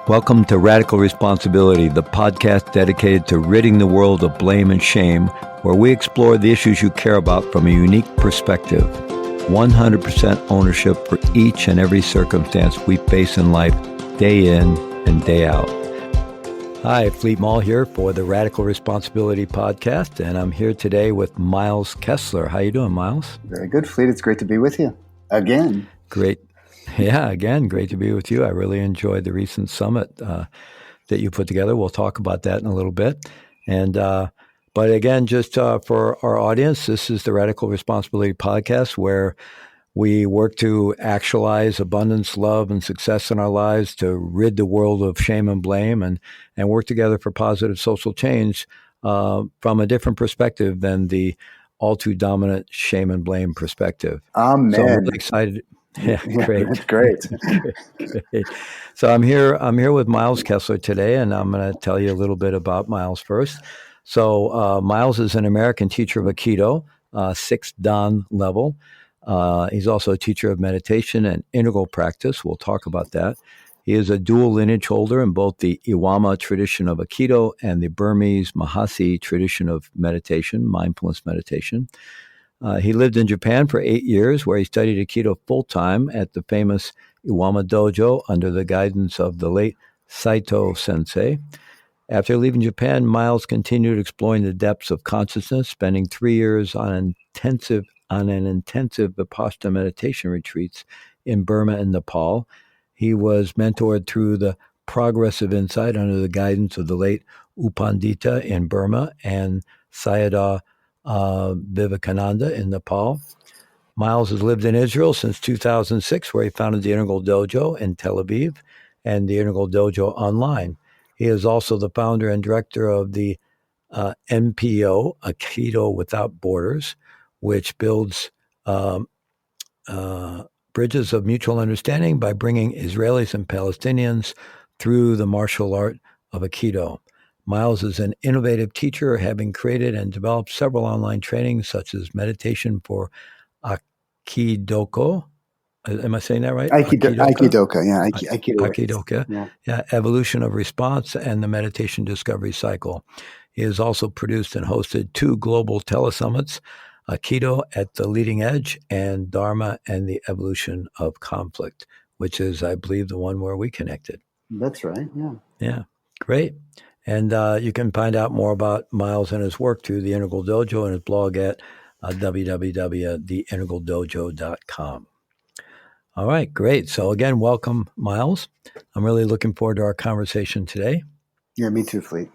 Welcome to Radical Responsibility, the podcast dedicated to ridding the world of blame and shame, where we explore the issues you care about from a unique perspective. 100% ownership for each and every circumstance we face in life, day in and day out. Hi, Fleet Mall here for the Radical Responsibility podcast, and I'm here today with Miles Kessler. How you doing, Miles? Very good, Fleet. It's great to be with you again. Great. Yeah, again, great to be with you. I really enjoyed the recent summit that you put together. We'll talk about that in a little bit. And but again, just for our audience, this is the Radical Responsibility podcast, where we work to actualize abundance, love, and success in our lives, to rid the world of shame and blame, and work together for positive social change from a different perspective than the all too dominant shame and blame perspective. Amen. So I'm really excited. Yeah, great. That's great. Great. So I'm here with Miles Kessler today, and I'm going to tell you a little bit about Miles first. So Miles is an American teacher of Aikido, 6th Dan level. He's also a teacher of meditation and integral practice. We'll talk about that. He is a dual lineage holder in both the Iwama tradition of Aikido and the Burmese Mahasi tradition of meditation, mindfulness meditation. He lived in Japan for 8 years, where he studied Aikido full-time at the famous Iwama Dojo under the guidance of the late Saito Sensei. After leaving Japan, Miles continued exploring the depths of consciousness, spending 3 years on an intensive Vipassana meditation retreats in Burma and Nepal. He was mentored through the Progress of Insight under the guidance of the late U Pandita in Burma and Sayadaw Vivekananda in Nepal. Miles has lived in Israel since 2006, where he founded the Integral Dojo in Tel Aviv and the Integral Dojo online. He is also the founder and director of the NPO, Aikido Without Borders, which builds bridges of mutual understanding by bringing Israelis and Palestinians through the martial art of Aikido. Miles is an innovative teacher, having created and developed several online trainings such as meditation for Aikidoka. Am I saying that right? Aikidoka, yeah. Aikidoka, yeah. Evolution of Response and the Meditation Discovery Cycle. He has also produced and hosted 2 global telesummits, Aikido at the Leading Edge and Dharma and the Evolution of Conflict, which is, I believe, the one where we connected. That's right, yeah. Yeah, great. And you can find out more about Miles and his work through the Integral Dojo and his blog at www.theintegraldojo.com. All right, great. So again, welcome, Miles. I'm really looking forward to our conversation today. Yeah, me too, Fleet.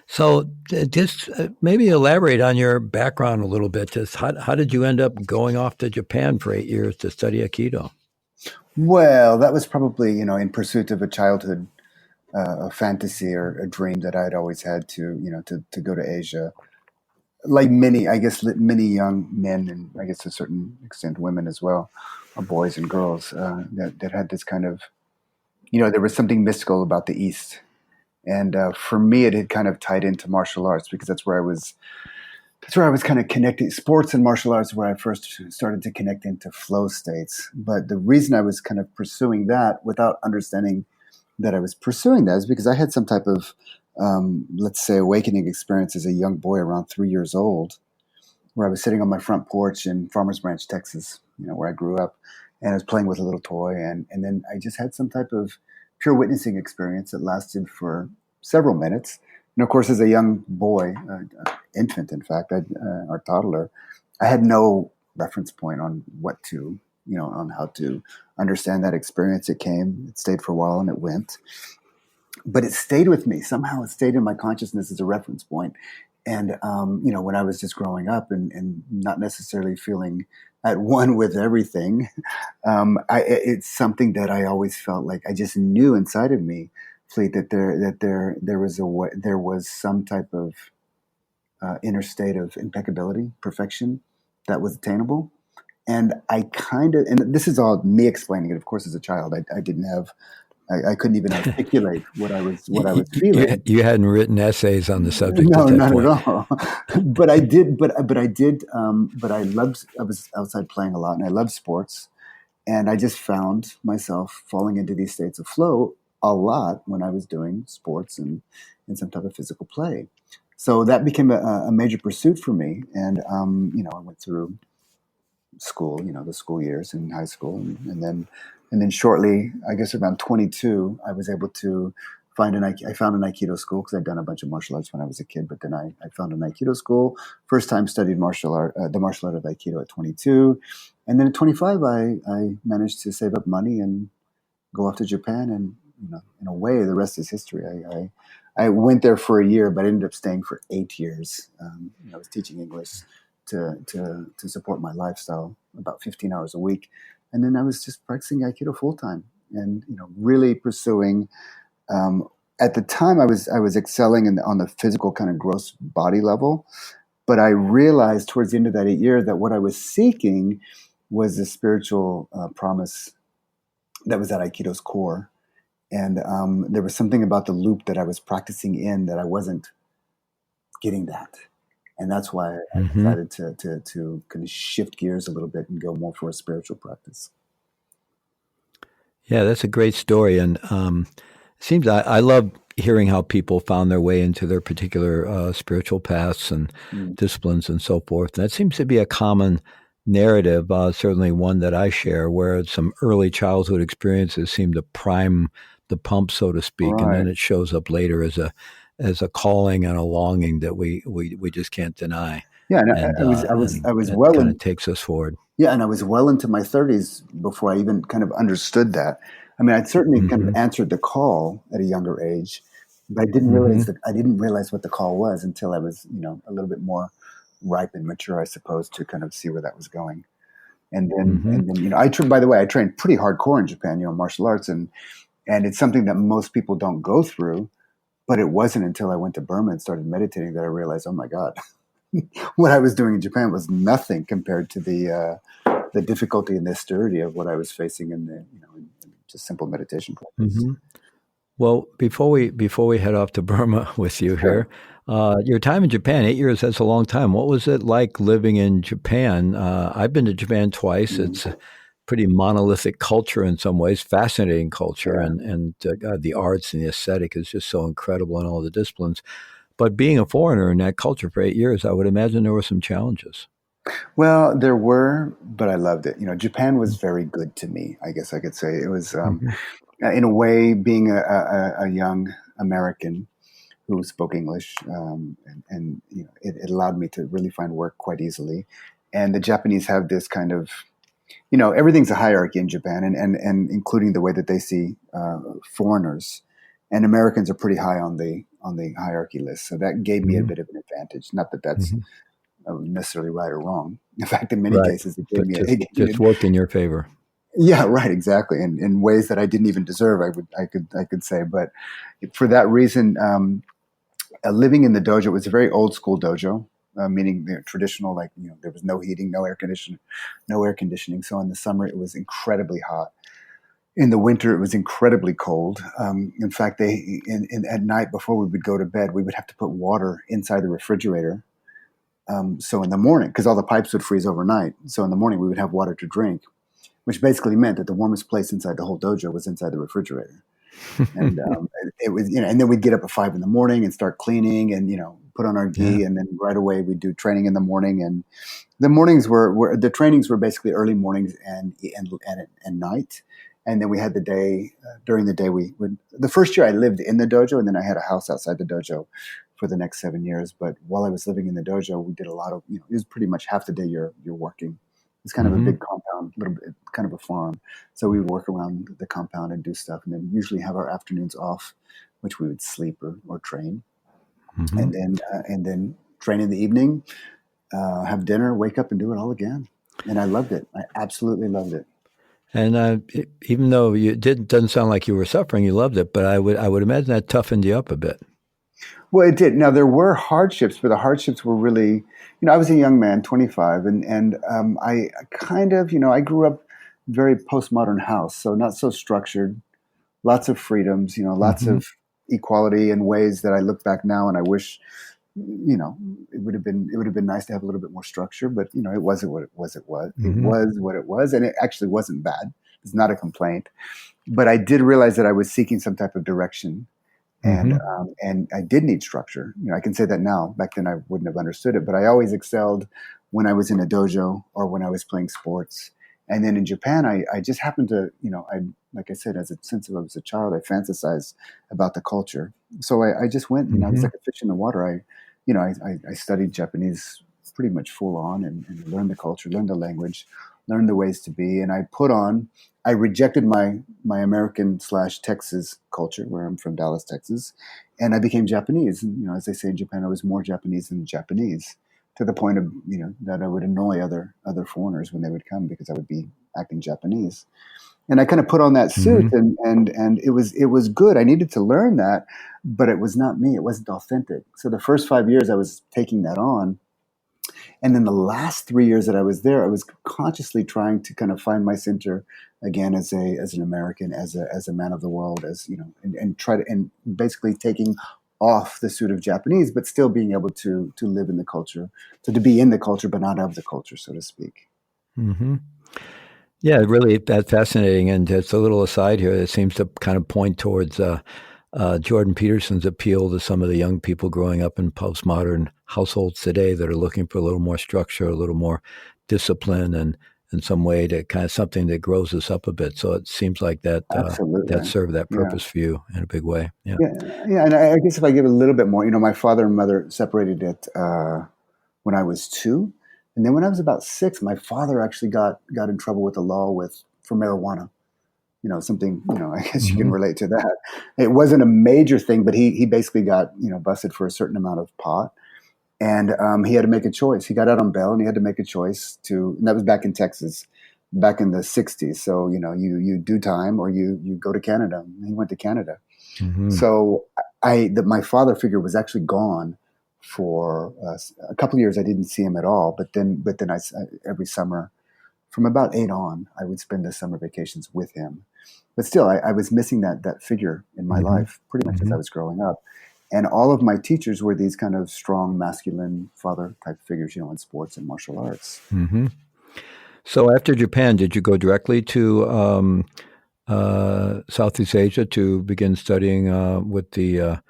So just maybe elaborate on your background a little bit. Just how did you end up going off to Japan for 8 years to study Aikido? Well, that was probably, in pursuit of a childhood a fantasy or a dream that I'd always had to go to Asia. Like many young men, and I guess to a certain extent women as well, boys and girls, that had this kind of, there was something mystical about the East. And for me, it had kind of tied into martial arts, because that's where I was kind of connecting. Sports and martial arts where I first started to connect into flow states. But the reason I was kind of pursuing that without understanding that I was pursuing that is because I had some type of, let's say, awakening experience as a young boy around 3 years old, where I was sitting on my front porch in Farmers Branch, Texas, where I grew up, and I was playing with a little toy. And then I just had some type of pure witnessing experience that lasted for several minutes. And of course, as a young boy, infant, in fact, or toddler, I had no reference point on what to, on how to understand that experience. It came, it stayed for a while, and it went. But it stayed with me. Somehow it stayed in my consciousness as a reference point. And, when I was just growing up and not necessarily feeling at one with everything, it's something that I always felt like I just knew inside of me, Fleet, that there was some type of inner state of impeccability, perfection that was attainable. And and this is all me explaining it. Of course, as a child, I didn't have, I couldn't even articulate what I was feeling. You hadn't written essays on the subject. No, at that not point. at all. But I did. But I did. But I was outside playing a lot, and I loved sports. And I just found myself falling into these states of flow a lot when I was doing sports and some type of physical play. So that became a major pursuit for me. And, I went through school, the school years in high school. And then shortly, I guess around 22, I was able to I found an Aikido school because I'd done a bunch of martial arts when I was a kid. But then I found an Aikido school. First time studied the martial art of Aikido at 22. And then at 25, I managed to save up money and go off to Japan. And, in a way, the rest is history. I went there for a year, but I ended up staying for 8 years. I was teaching English to support my lifestyle, about 15 hours a week. And then I was just practicing Aikido full time and, really pursuing. At the time, I was excelling on the physical kind of gross body level, but I realized towards the end of that 8 years that what I was seeking was the spiritual promise that was at Aikido's core. And there was something about the loop that I was practicing in that I wasn't getting that. And that's why I decided to kind of shift gears a little bit and go more for a spiritual practice. Yeah, that's a great story. And it seems I love hearing how people found their way into their particular spiritual paths and disciplines and so forth. And that seems to be a common narrative, certainly one that I share, where some early childhood experiences seem to prime the pump, so to speak, Right. and then it shows up later as a calling and a longing that we just can't deny. Yeah, and I was well kind of takes us forward. Yeah, and I was well into my 30s before I even kind of understood that. I mean, I'd certainly kind of answered the call at a younger age, but I didn't realize what the call was until I was, a little bit more ripe and mature, I suppose, to kind of see where that was going. And then, by the way, I trained pretty hardcore in Japan, martial arts, and it's something that most people don't go through. But it wasn't until I went to Burma and started meditating that I realized, oh my God, what I was doing in Japan was nothing compared to the difficulty and the austerity of what I was facing in in just simple meditation practice. Well, before we head off to Burma with you here, your time in Japan, 8 years, that's a long time. What was it like living in Japan? I've been to Japan twice. It's a pretty monolithic culture in some ways, fascinating culture, and the arts and the aesthetic is just so incredible in all the disciplines. But being a foreigner in that culture for 8 years, I would imagine there were some challenges. Well, there were, but I loved it. Japan was very good to me, I guess I could say. It was, in a way, being a young American who spoke English, and it allowed me to really find work quite easily. And the Japanese have this kind of, everything's a hierarchy in Japan, and including the way that they see foreigners. And Americans are pretty high on the hierarchy list, so that gave me a bit of an advantage. Not that that's necessarily right or wrong. In fact, in many cases, it gave me just worked in your favor. Yeah, right, exactly, in ways that I didn't even deserve. I could say, but for that reason, living in the dojo, it was a very old school dojo, meaning traditional. Like there was no heating, no air conditioning. So in the summer, it was incredibly hot. In the winter, it was incredibly cold. In fact, at night before we would go to bed, we would have to put water inside the refrigerator. So in the morning, because all the pipes would freeze overnight, so in the morning we would have water to drink, which basically meant that the warmest place inside the whole dojo was inside the refrigerator. And it was, and then we'd get up at 5 a.m. and start cleaning and, put on our gi. And then right away we'd do training in the morning. And the mornings the trainings were basically early mornings and night. And then we had the day, during the day, the first year I lived in the dojo, and then I had a house outside the dojo for the next 7 years. But while I was living in the dojo, we did a lot of, it was pretty much half the day you're working. It's kind of a big compound, little bit, kind of a farm. So we would work around the compound and do stuff, and then usually have our afternoons off, which we would sleep or train, and then train in the evening, have dinner, wake up, and do it all again. And I loved it. I absolutely loved it. And even though doesn't sound like you were suffering, you loved it. But I would imagine that toughened you up a bit. Well, it did. Now there were hardships, but the hardships were really, I was a young man, 25, and I kind of, I grew up very postmodern house, so not so structured, lots of freedoms, lots of equality in ways that I look back now and I wish, it would have been nice to have a little bit more structure, but it wasn't what it was. It was what it was, and it actually wasn't bad. is not a complaint. But I did realize that I was seeking some type of direction, and I did need structure. I can say that now. Back then, I wouldn't have understood it, but I always excelled when I was in a dojo or when I was playing sports. And then in Japan, I just happened to, like I said, since I was a child, I fantasized about the culture. So I just went. I was like a fish in the water. I studied Japanese pretty much full on and learned the culture, learned the language, learned the ways to be, and I rejected my American / Texas culture, where I'm from, Dallas, Texas, and I became Japanese. And, as they say in Japan, I was more Japanese than Japanese, to the point of that I would annoy other foreigners when they would come because I would be acting Japanese. And I kind of put on that suit, and it was good. I needed to learn that, but it was not me. It wasn't authentic. So the first 5 years I was taking that on. And then the last 3 years that I was there, I was consciously trying to kind of find my center again as an American, as a man of the world, and basically taking off the suit of Japanese, but still being able to live in the culture, to be in the culture, but not of the culture, so to speak. Mm-hmm. Yeah, really, that's fascinating. And just a little aside here, it seems to kind of point towards Jordan Peterson's appeal to some of the young people growing up in postmodern households today that are looking for a little more structure, a little more discipline, and in some way to kind of something that grows us up a bit. So it seems like that that served that purpose for you in a big way. Yeah. Yeah. And I guess if I give a little bit more, my father and mother separated when I was 2. And then when I was about 6, my father actually got in trouble with the law for marijuana. Something, I guess you can relate to that. It wasn't a major thing, but he basically got, busted for a certain amount of pot. And he had to make a choice. He got out on bail and he had to make a choice and that was back in Texas, back in the 60s. So, you do time or you go to Canada. He went to Canada. Mm-hmm. So my father figure was actually gone for a couple of years. I didn't see him at all. But then I every summer from about 8 on, I would spend the summer vacations with him. But still, I was missing that figure in my life pretty much as I was growing up. And all of my teachers were these kind of strong, masculine father-type figures, in sports and martial arts. Mm-hmm. So after Japan, did you go directly to Southeast Asia to begin studying with the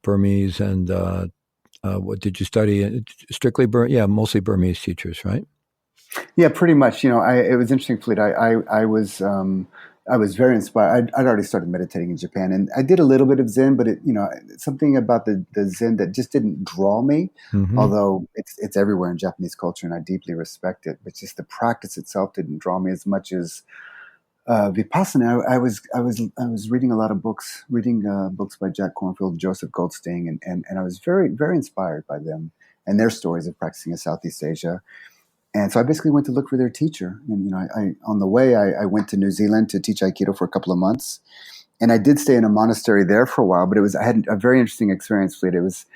Burmese? And what did you study? Strictly mostly Burmese teachers, right? Yeah, pretty much. It was interesting, Fleet. I was very inspired. I'd already started meditating in Japan, and I did a little bit of Zen, but something about the Zen that just didn't draw me. Although it's everywhere in Japanese culture, and I deeply respect it. But just the practice itself didn't draw me as much as Vipassana. I was reading a lot of books, books by Jack Kornfield, Joseph Goldstein, and I was very, very inspired by them and their stories of practicing in Southeast Asia. And so I basically went to look for their teacher. And, on the way, I went to New Zealand to teach Aikido for a couple of months. And I did stay in a monastery there for a while, but I had a very interesting experience, Fleet. It was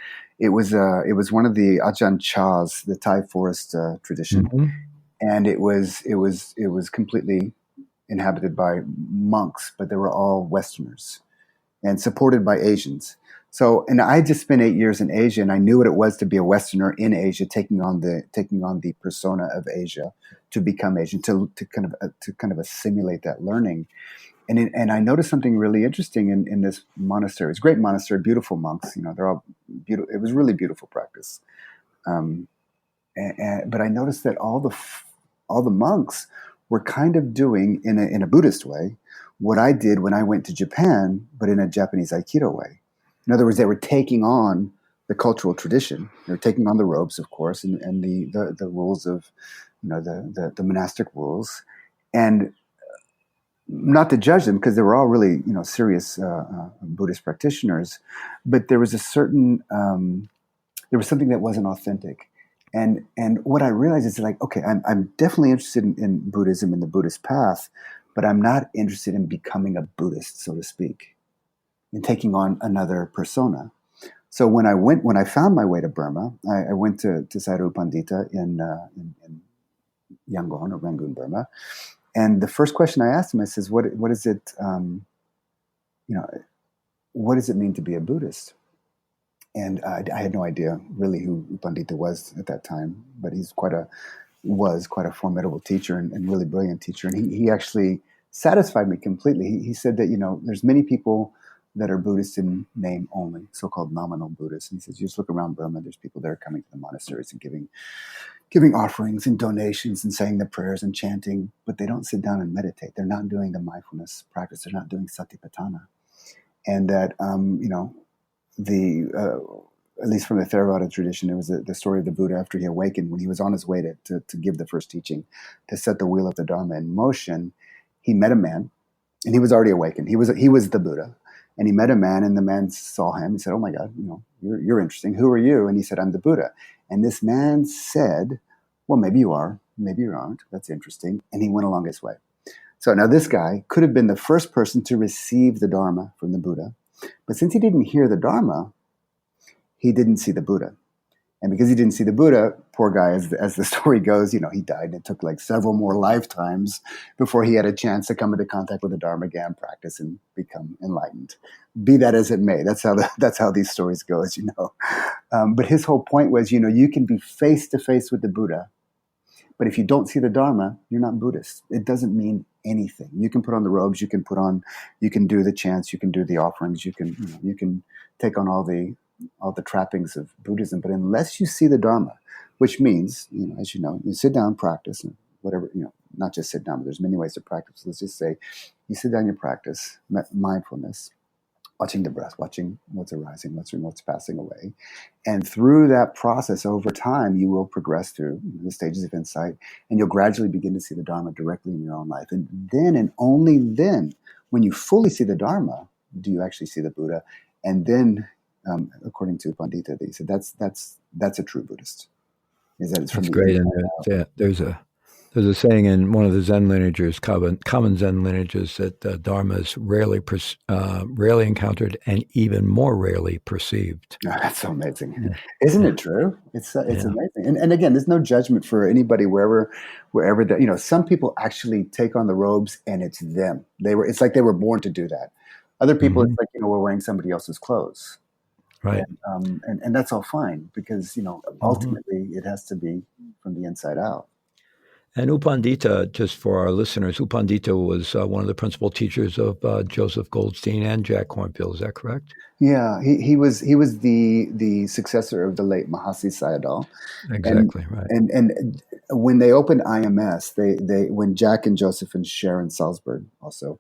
one of the Ajahn Chahs, the Thai forest tradition. And it was completely inhabited by monks, but they were all Westerners and supported by Asians. So, and I just spent 8 years in Asia, and I knew what it was to be a Westerner in Asia, taking on the persona of Asia, to become Asian, to kind of assimilate that learning. And I noticed something really interesting in this monastery. It's a great monastery, beautiful monks. They're all beautiful. It was really beautiful practice. But I noticed that all the monks were kind of doing in a Buddhist way what I did when I went to Japan, but in a Japanese Aikido way. In other words, they were taking on the cultural tradition. They were taking on the robes, of course, and the rules of, the monastic rules, and not to judge them because they were all really, serious Buddhist practitioners, but there was a certain there was something that wasn't authentic. And what I realized is like, okay, I'm definitely interested in Buddhism and the Buddhist path, but I'm not interested in becoming a Buddhist, so to speak, and taking on another persona. So when I found my way to Burma, I went to Sayadaw Pandita in Yangon or Rangoon, Burma. And the first question I asked him, I says, what is it, what does it mean to be a Buddhist? And I had no idea really who Pandita was at that time, but he's quite a was quite a formidable teacher and really brilliant teacher. And he actually satisfied me completely. He said that, there's many people that are Buddhist in name only, so-called nominal Buddhists. And he says, you just look around Burma, there's people that are coming to the monasteries and giving offerings and donations and saying the prayers and chanting, but they don't sit down and meditate. They're not doing the mindfulness practice. They're not doing satipatthana. And that, at least from the Theravada tradition, it was the story of the Buddha after he awakened, when he was on his way to give the first teaching, to set the wheel of the Dharma in motion. He met a man, and he was already awakened. He was the Buddha, and he met a man, and the man saw him. He said, "Oh my God, you're interesting. Who are you?" And he said, "I'm the Buddha." And this man said, "Well, maybe you are, maybe you aren't. That's interesting." And he went along his way. So now this guy could have been the first person to receive the Dharma from the Buddha, but since he didn't hear the Dharma, he didn't see the Buddha. And because he didn't see the Buddha, poor guy, as the story goes, he died. And it took like several more lifetimes before he had a chance to come into contact with the Dharma again, practice, and become enlightened. Be that as it may, that's how these stories go, as you know. But his whole point was, you can be face to face with the Buddha, but if you don't see the Dharma, you're not Buddhist. It doesn't mean anything. You can put on the robes, you can do the chants, you can do the offerings, you can take on all the trappings of Buddhism, but unless you see the Dharma, which means, as you sit down, practice, and whatever, not just sit down, but there's many ways to practice. Let's just say you sit down, you practice mindfulness, watching the breath, watching what's arising, what's passing away. And through that process, over time, you will progress through the stages of insight, and you'll gradually begin to see the Dharma directly in your own life. And then, and only then, when you fully see the Dharma, do you actually see the Buddha. And then, according to Pandita, they said that's a true Buddhist. Is that it's from That's great. And there's a saying in one of the Zen lineages, common Zen lineages, that Dharma is rarely encountered and even more rarely perceived. Oh, that's so amazing, isn't it true? It's amazing. And again, there's no judgment for anybody wherever that some people actually take on the robes and it's them. It's like they were born to do that. Other people, it's like we're wearing somebody else's clothes. Right. And that's all fine because, ultimately it has to be from the inside out. And U Pandita, just for our listeners, U Pandita was one of the principal teachers of Joseph Goldstein and Jack Kornfield. Is that correct? Yeah, he was the successor of the late Mahasi Sayadaw. Exactly, right. And when they opened IMS, when Jack and Joseph and Sharon Salzberg also,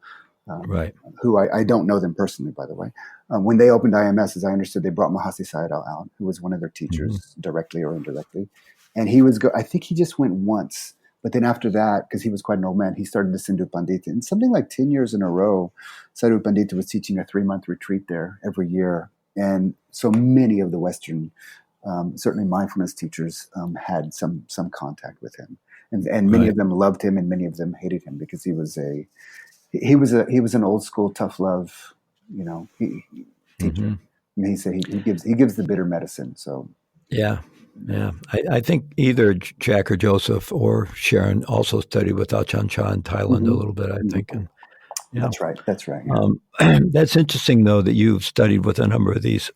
right, who I don't know them personally, by the way. When they opened IMS, as I understood, they brought Mahasi Sayadaw out, who was one of their teachers, directly or indirectly. And he was, I think he just went once. But then after that, because he was quite an old man, he started to Sadhu Pandita. And something like 10 years in a row, Sadhu Pandita was teaching a 3-month retreat there every year. And so many of the Western, certainly mindfulness teachers, had some contact with him. And many of them loved him and many of them hated him because he was an old school tough love, teacher. He said he gives the bitter medicine. So yeah. I think either Jack or Joseph or Sharon also studied with Ajahn Chah in Thailand a little bit. I think. And, That's right. Yeah. That's interesting, though, that you've studied with a number of these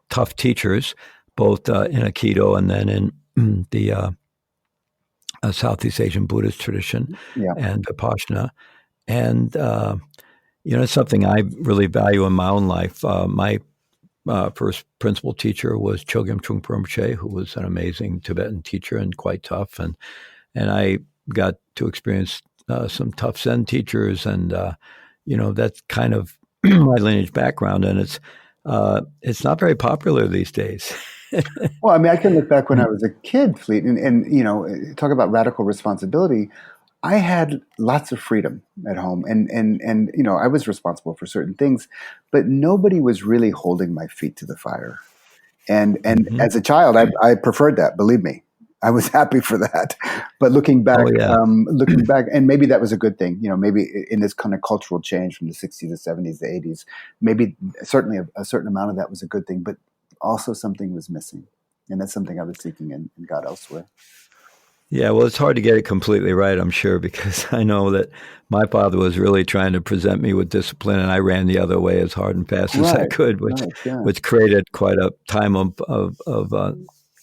tough teachers, both in Aikido and then in the Southeast Asian Buddhist tradition and Vipassana. And, it's something I really value in my own life. My first principal teacher was Chogyam Trungpa Rinpoche, who was an amazing Tibetan teacher and quite tough. And I got to experience some tough Zen teachers. And, that's kind of my lineage background. And it's not very popular these days. Well, I mean, I can look back when I was a kid, Fleet, and talk about radical responsibility. I had lots of freedom at home and I was responsible for certain things, but nobody was really holding my feet to the fire. And as a child, I preferred that, believe me. I was happy for that. But looking back, and maybe that was a good thing, maybe in this kind of cultural change from the 60s, the 70s, the 80s, maybe certainly a certain amount of that was a good thing, but also something was missing. And that's something I was seeking in God elsewhere. Yeah, well, it's hard to get it completely right, I'm sure, because I know that my father was really trying to present me with discipline, and I ran the other way as hard and fast as I could, which created quite a time of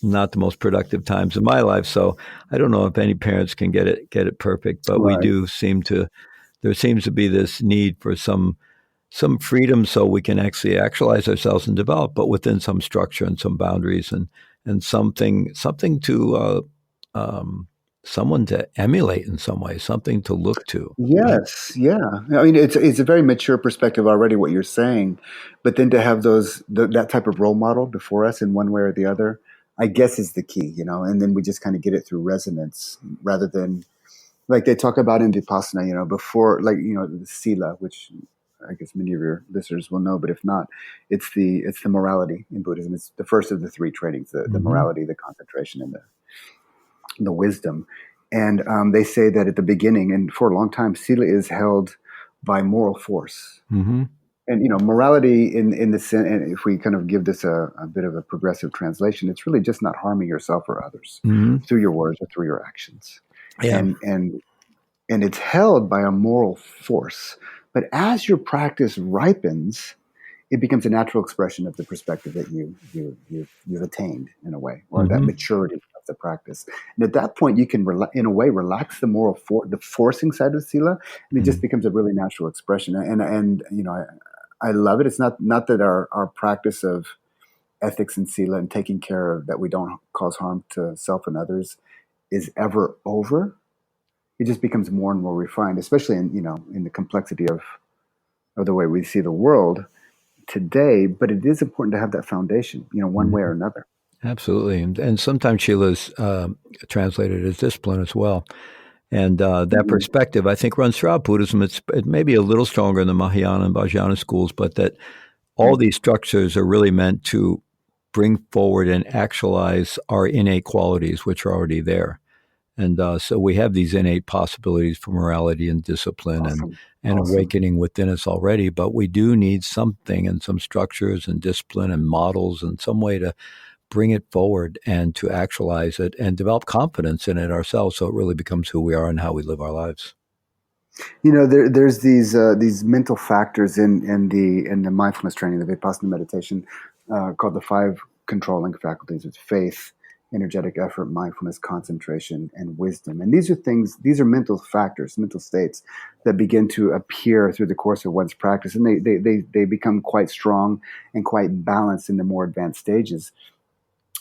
not the most productive times in my life. So I don't know if any parents can get it perfect, but we Right. do seem to. There seems to be this need for some freedom so we can actually actualize ourselves and develop, but within some structure and some boundaries and something to someone to emulate in some way, something to look to, right? Yes, yeah. I mean, it's a very mature perspective already what you're saying, but then to have that type of role model before us in one way or the other, I guess is the key, you know. And then we just kind of get it through resonance rather than like they talk about in Vipassana, you know, before like you know the sila, which I guess many of your listeners will know, but if not, it's the morality in Buddhism. It's the first of the three trainings: the Mm-hmm. morality, the concentration, and the wisdom. And they say that at the beginning, and for a long time, sila is held by moral force. Mm-hmm. And you know, morality in the sense, and if we kind of give this a bit of a progressive translation, it's really just not harming yourself or others Mm-hmm. through your words or through your actions. Yeah. And it's held by a moral force. But as your practice ripens, it becomes a natural expression of the perspective that you've attained in a way, or that Mm-hmm. maturity of the practice. And at that point, you can, in a way, relax the the forcing side of sila, and it just Mm-hmm. becomes a really natural expression. And you know, I love it. It's not that our practice of ethics and sila and taking care of that we don't cause harm to self and others is ever over. It just becomes more and more refined, especially in in the complexity of the way we see the world today. But it is important to have that foundation, one way Mm-hmm. or another. Absolutely. And sometimes Sheila's translated as discipline as well. And that Mhm. perspective, I think, runs throughout Buddhism. It may be a little stronger in the Mahayana and Vajrayana schools, but that all Mm. these structures are really meant to bring forward and actualize our innate qualities, which are already there. And so we have these innate possibilities for morality and discipline Awesome, and awesome. awakening within us already, but we do need something and some structures and discipline and models and some way to bring it forward and to actualize it and develop confidence in it ourselves so it really becomes who we are and how we live our lives. There's these mental factors in the mindfulness training, the Vipassana meditation, called the five controlling faculties. It's faith, energetic effort, mindfulness, concentration, and wisdom. And these are things. These are mental factors, mental states that begin to appear through the course of one's practice, and they become quite strong and quite balanced in the more advanced stages.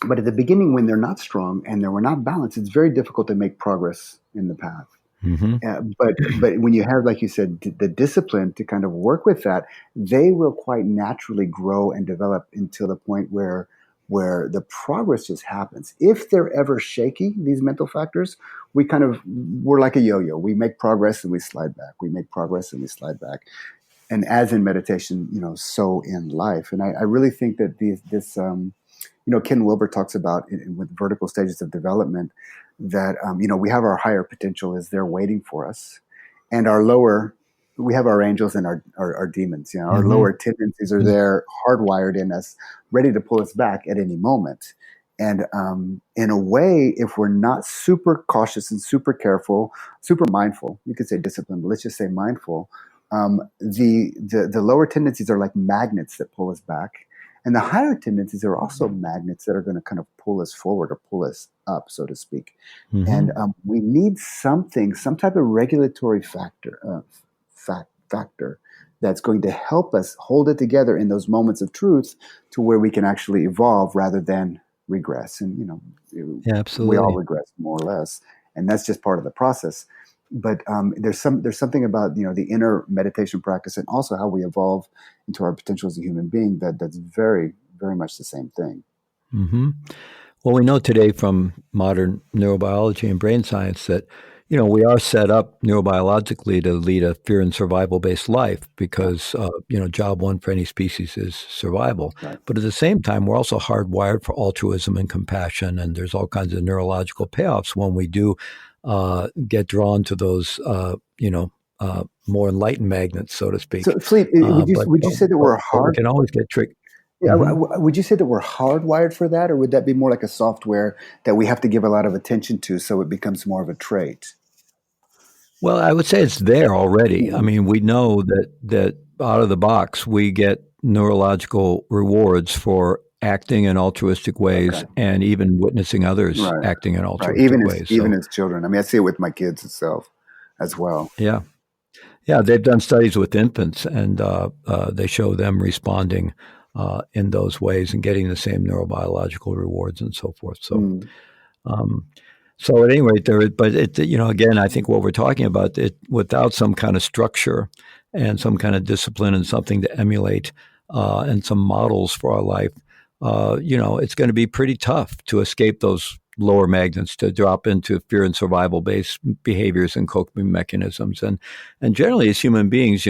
But at the beginning, when they're not strong and they're not balanced, it's very difficult to make progress in the path. Mm-hmm. But when you have, like you said, the discipline to kind of work with that, they will quite naturally grow and develop until the point where the progress just happens. If they're ever shaky, these mental factors, we're like a yo-yo. We make progress and we slide back. We make progress and we slide back. And as in meditation, so in life. And I really think that Ken Wilber talks about with vertical stages of development that we have our higher potential is there waiting for us, and our lower we have our angels and our demons. Our Mm-hmm. lower tendencies are there, hardwired in us, ready to pull us back at any moment. And in a way, if we're not super cautious and super careful, super mindful, you could say disciplined, but let's just say mindful. The lower tendencies are like magnets that pull us back, and the higher tendencies are also magnets that are going to kind of pull us forward or pull us up, so to speak. And Mm-hmm. we need something, some type of regulatory factor that's going to help us hold it together in those moments of truth to where we can actually evolve rather than regress. And, Yeah, we all absolutely. regress more or less, and that's just part of the process. But there's something about the inner meditation practice and also how we evolve into our potential as a human being that's very very much the same thing. Mm-hmm. Well, we know today from modern neurobiology and brain science that, we are set up neurobiologically to lead a fear and survival based life Yeah, because, job one for any species is survival. right. But at the same time, we're also hardwired for altruism and compassion. And there's all kinds of neurological payoffs when we do get drawn to those, more enlightened magnets, so to So, speak. Fleet, would you say that we're But we hard? can always get tricked. Yeah, Mm-hmm. would you say that we're hardwired for that, or would that be more like a software that we have to give a lot of attention to, so it becomes more of a trait? Well, I would say it's there already. I Mhm. mean, we know that out of the box we get neurological rewards for acting in altruistic ways, Okay. and even witnessing others Right. acting in Right. altruistic ways. Even So, as children. I mean, I see it with my kids itself as well. yeah. Yeah, they've done studies with infants, and they show them responding in those ways and getting the same neurobiological rewards and so forth. Mm. Um, so at any rate, but again, I think what we're talking about, it without some kind of structure and some kind of discipline and something to emulate and some models for our life, it's going to be pretty tough to escape those lower magnets, to drop into fear and survival based behaviors and coping mechanisms. And generally, as human beings,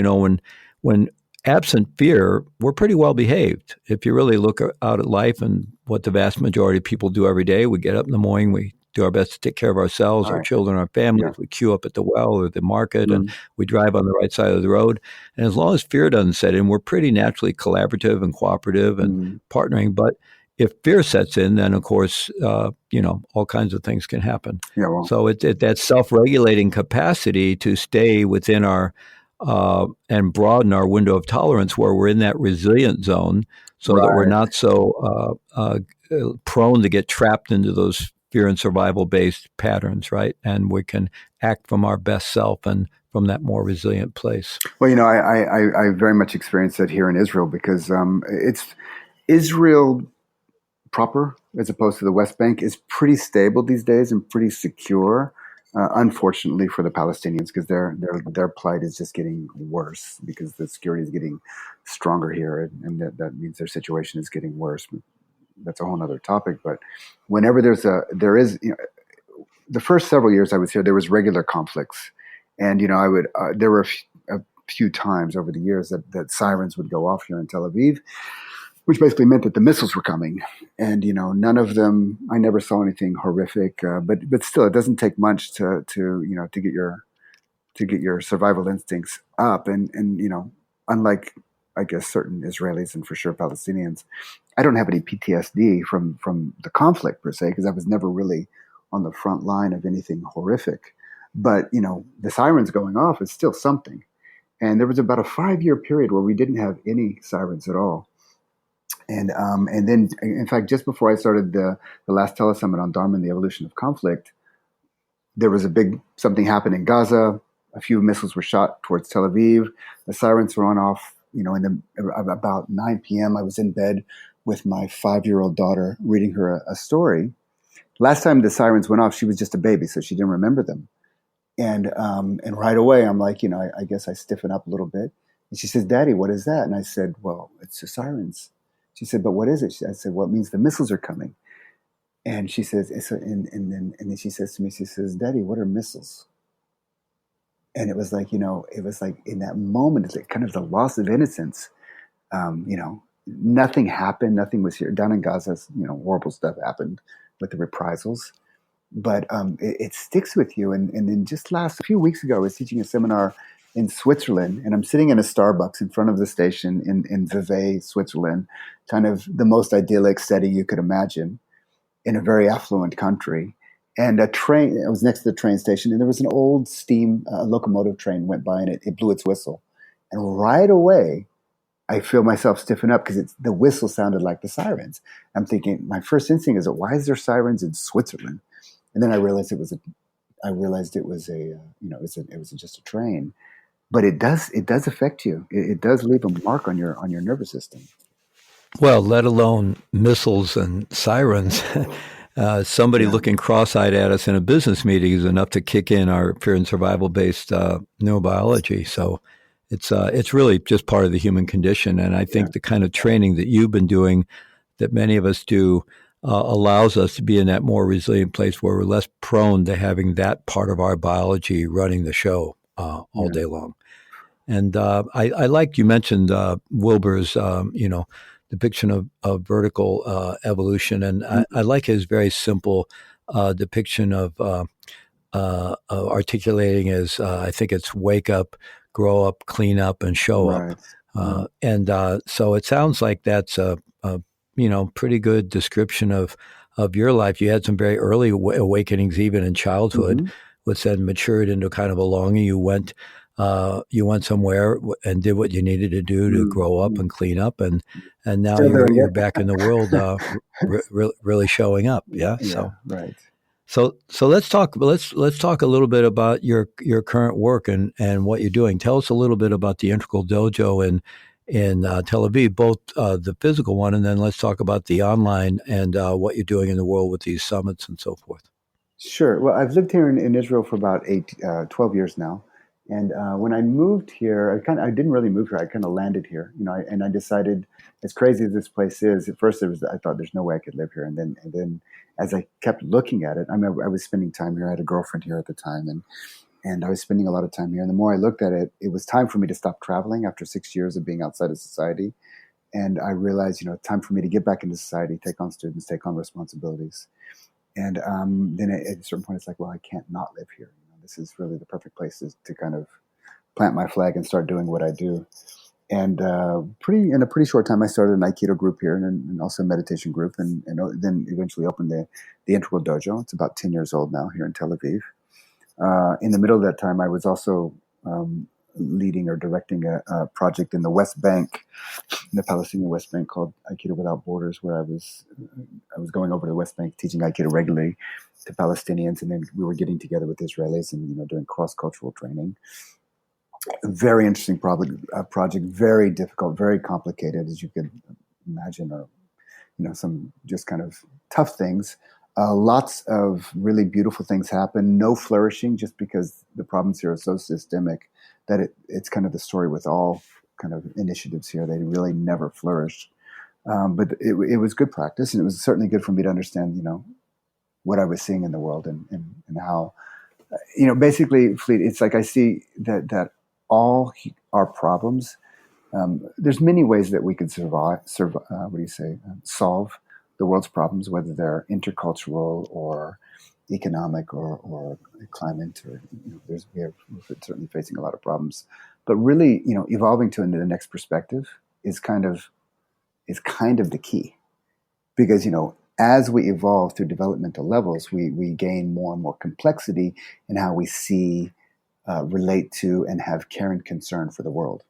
when absent fear, we're pretty well behaved. If you really look out at life and what the vast majority of people do every day, we get up in the morning, we do our best to take care of ourselves, our Right. children, our Yeah. families. We queue up at the well or the market, and Mm. we drive on the right side of the road. And as long as fear doesn't set in, we're pretty naturally collaborative and cooperative and Mm. partnering. But if fear sets in, then of course, all kinds of things can happen. Yeah. Well. So it's that self-regulating capacity to stay within our and broaden our window of tolerance, where we're in that resilient zone, so that we're Right. not so prone to get trapped into those fear and survival based patterns, right? And we can act from our best self and from that more resilient place. Well, I very much experienced that here in Israel because it's Israel proper, as opposed to the West Bank, is pretty stable these days and pretty secure. Unfortunately for the Palestinians, because their plight is just getting worse because the security is getting stronger here, and that means their situation is getting worse. That's a whole other topic. But whenever there is, the first several years I was here, there was regular conflicts, and there were a few times over the years that sirens would go off here in Tel Aviv, which basically meant that the missiles were coming. And none of them. I never saw anything horrific, but still, it doesn't take much to get your survival instincts up. And unlike I guess certain Israelis and for sure Palestinians, I don't have any PTSD from the conflict per se because I was never really on the front line of anything horrific. But the sirens going off is still something. And there was about a 5-year period where we didn't have any sirens at all. And then, in fact, just before I started the last telesummit on Dharma and the evolution of conflict, there was something happened in Gaza. A few missiles were shot towards Tel Aviv. The sirens were on off. About 9 p.m. I was in bed with my 5-year-old daughter, reading her a story. Last time the sirens went off, she was just a baby, so she didn't remember them. And right away, I'm like, I guess I stiffen up a little bit. And she says, "Daddy, what is that?" And I said, "Well, it's the sirens." She said, "But what is it?" I said, "Well, it means the missiles are coming." And she says, and then she says to me, she says, "Daddy, what are missiles?" And it was like, in that moment, it's like kind of the loss of innocence. Nothing happened. Nothing was here. Down in Gaza, horrible stuff happened with the reprisals. But it sticks with you. And then just a few weeks ago, I was teaching a seminar in Switzerland, and I'm sitting in a Starbucks in front of the station in Vevey, Switzerland, kind of the most idyllic setting you could imagine in a very affluent country. And I was next to the train station, and there was an old steam locomotive train went by, and it blew its whistle. And right away, I feel myself stiffen up because the whistle sounded like the sirens. I'm thinking, my first instinct is, why is there sirens in Switzerland? And then I realized it was just a train. But it does affect you. It does leave a mark on your nervous system. Well, let alone missiles and sirens. Somebody looking cross-eyed at us in a business meeting is enough to kick in our fear and survival-based neurobiology. So it's really just part of the human condition. And I think the kind of training that you've been doing, that many of us do, allows us to be in that more resilient place where we're less prone to having that part of our biology running the show all day long. And I like you mentioned Wilber's, depiction of vertical evolution, and I like his very simple depiction of articulating his. I think it's wake up, grow up, clean up, and show Right. up. And so it sounds like that's a pretty good description of your life. You had some very early awakenings, even in childhood, which then matured into kind of a longing. You went you went somewhere and did what you needed to do to Mm, grow up mm. and clean up, and now Still you're doing you're it. back in the world, really showing up. Yeah. Yeah, right. So let's talk a little bit about your current work and what you're doing. Tell us a little bit about the Integral Dojo in Tel Aviv, both the physical one, and then let's talk about the online and what you're doing in the world with these summits and so forth. Sure. Well, I've lived here in Israel for about 12 years now. And when I moved here, I didn't really move here. I kind of landed here, and I decided, as crazy as this place is, at first I thought there's no way I could live here. And then as I kept looking at it, I was spending time here. I had a girlfriend here at the time, and I was spending a lot of time here. And the more I looked at it, it was time for me to stop traveling after 6 years of being outside of society. And I realized, time for me to get back into society, take on students, take on responsibilities. And then at a certain point, it's like, well, I can't not live here. This is really the perfect place to kind of plant my flag and start doing what I do. And in a pretty short time, I started an Aikido group here and also a meditation group, and then eventually opened the Integral Dojo. It's about 10 years old now here in Tel Aviv. In the middle of that time, I was also leading or directing a project in the West Bank, in the Palestinian West Bank, called Aikido Without Borders, where I was going over to the West Bank teaching Aikido regularly to Palestinians, and then we were getting together with Israelis and doing cross cultural training. A very interesting project, very difficult, very complicated, as you could imagine, or some just kind of tough things. Lots of really beautiful things happen. No flourishing, just because the problems here are so systemic that it's kind of the story with all kind of initiatives here. They really never flourish. But it was good practice, and it was certainly good for me to understand, what I was seeing in the world, and how, basically, Fleet. It's like I see that all our problems. There's many ways that we could what do you say? Solve the world's problems, whether they're intercultural or economic or climate, or we're certainly facing a lot of problems. But really, evolving to into the next perspective is kind of the key, because as we evolve through developmental levels, we gain more and more complexity in how we see, relate to, and have care and concern for the world.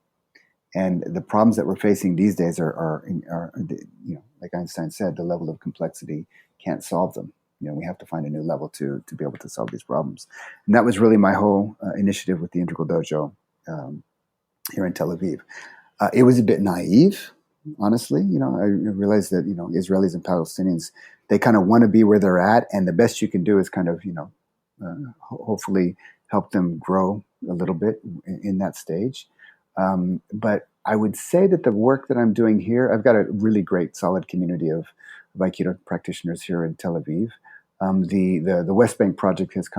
And the problems that we're facing these days are like Einstein said, the level of complexity can't solve them. We have to find a new level to be able to solve these problems. And that was really my whole initiative with the Integral Dojo here in Tel Aviv. It was a bit naive, honestly. I realized that Israelis and Palestinians, they kind of want to be where they're at, and the best you can do is kind of hopefully help them grow a little bit in that stage. But I would say that the work that I'm doing here, I've got a really great, solid community of Aikido practitioners here in Tel Aviv. The West Bank project has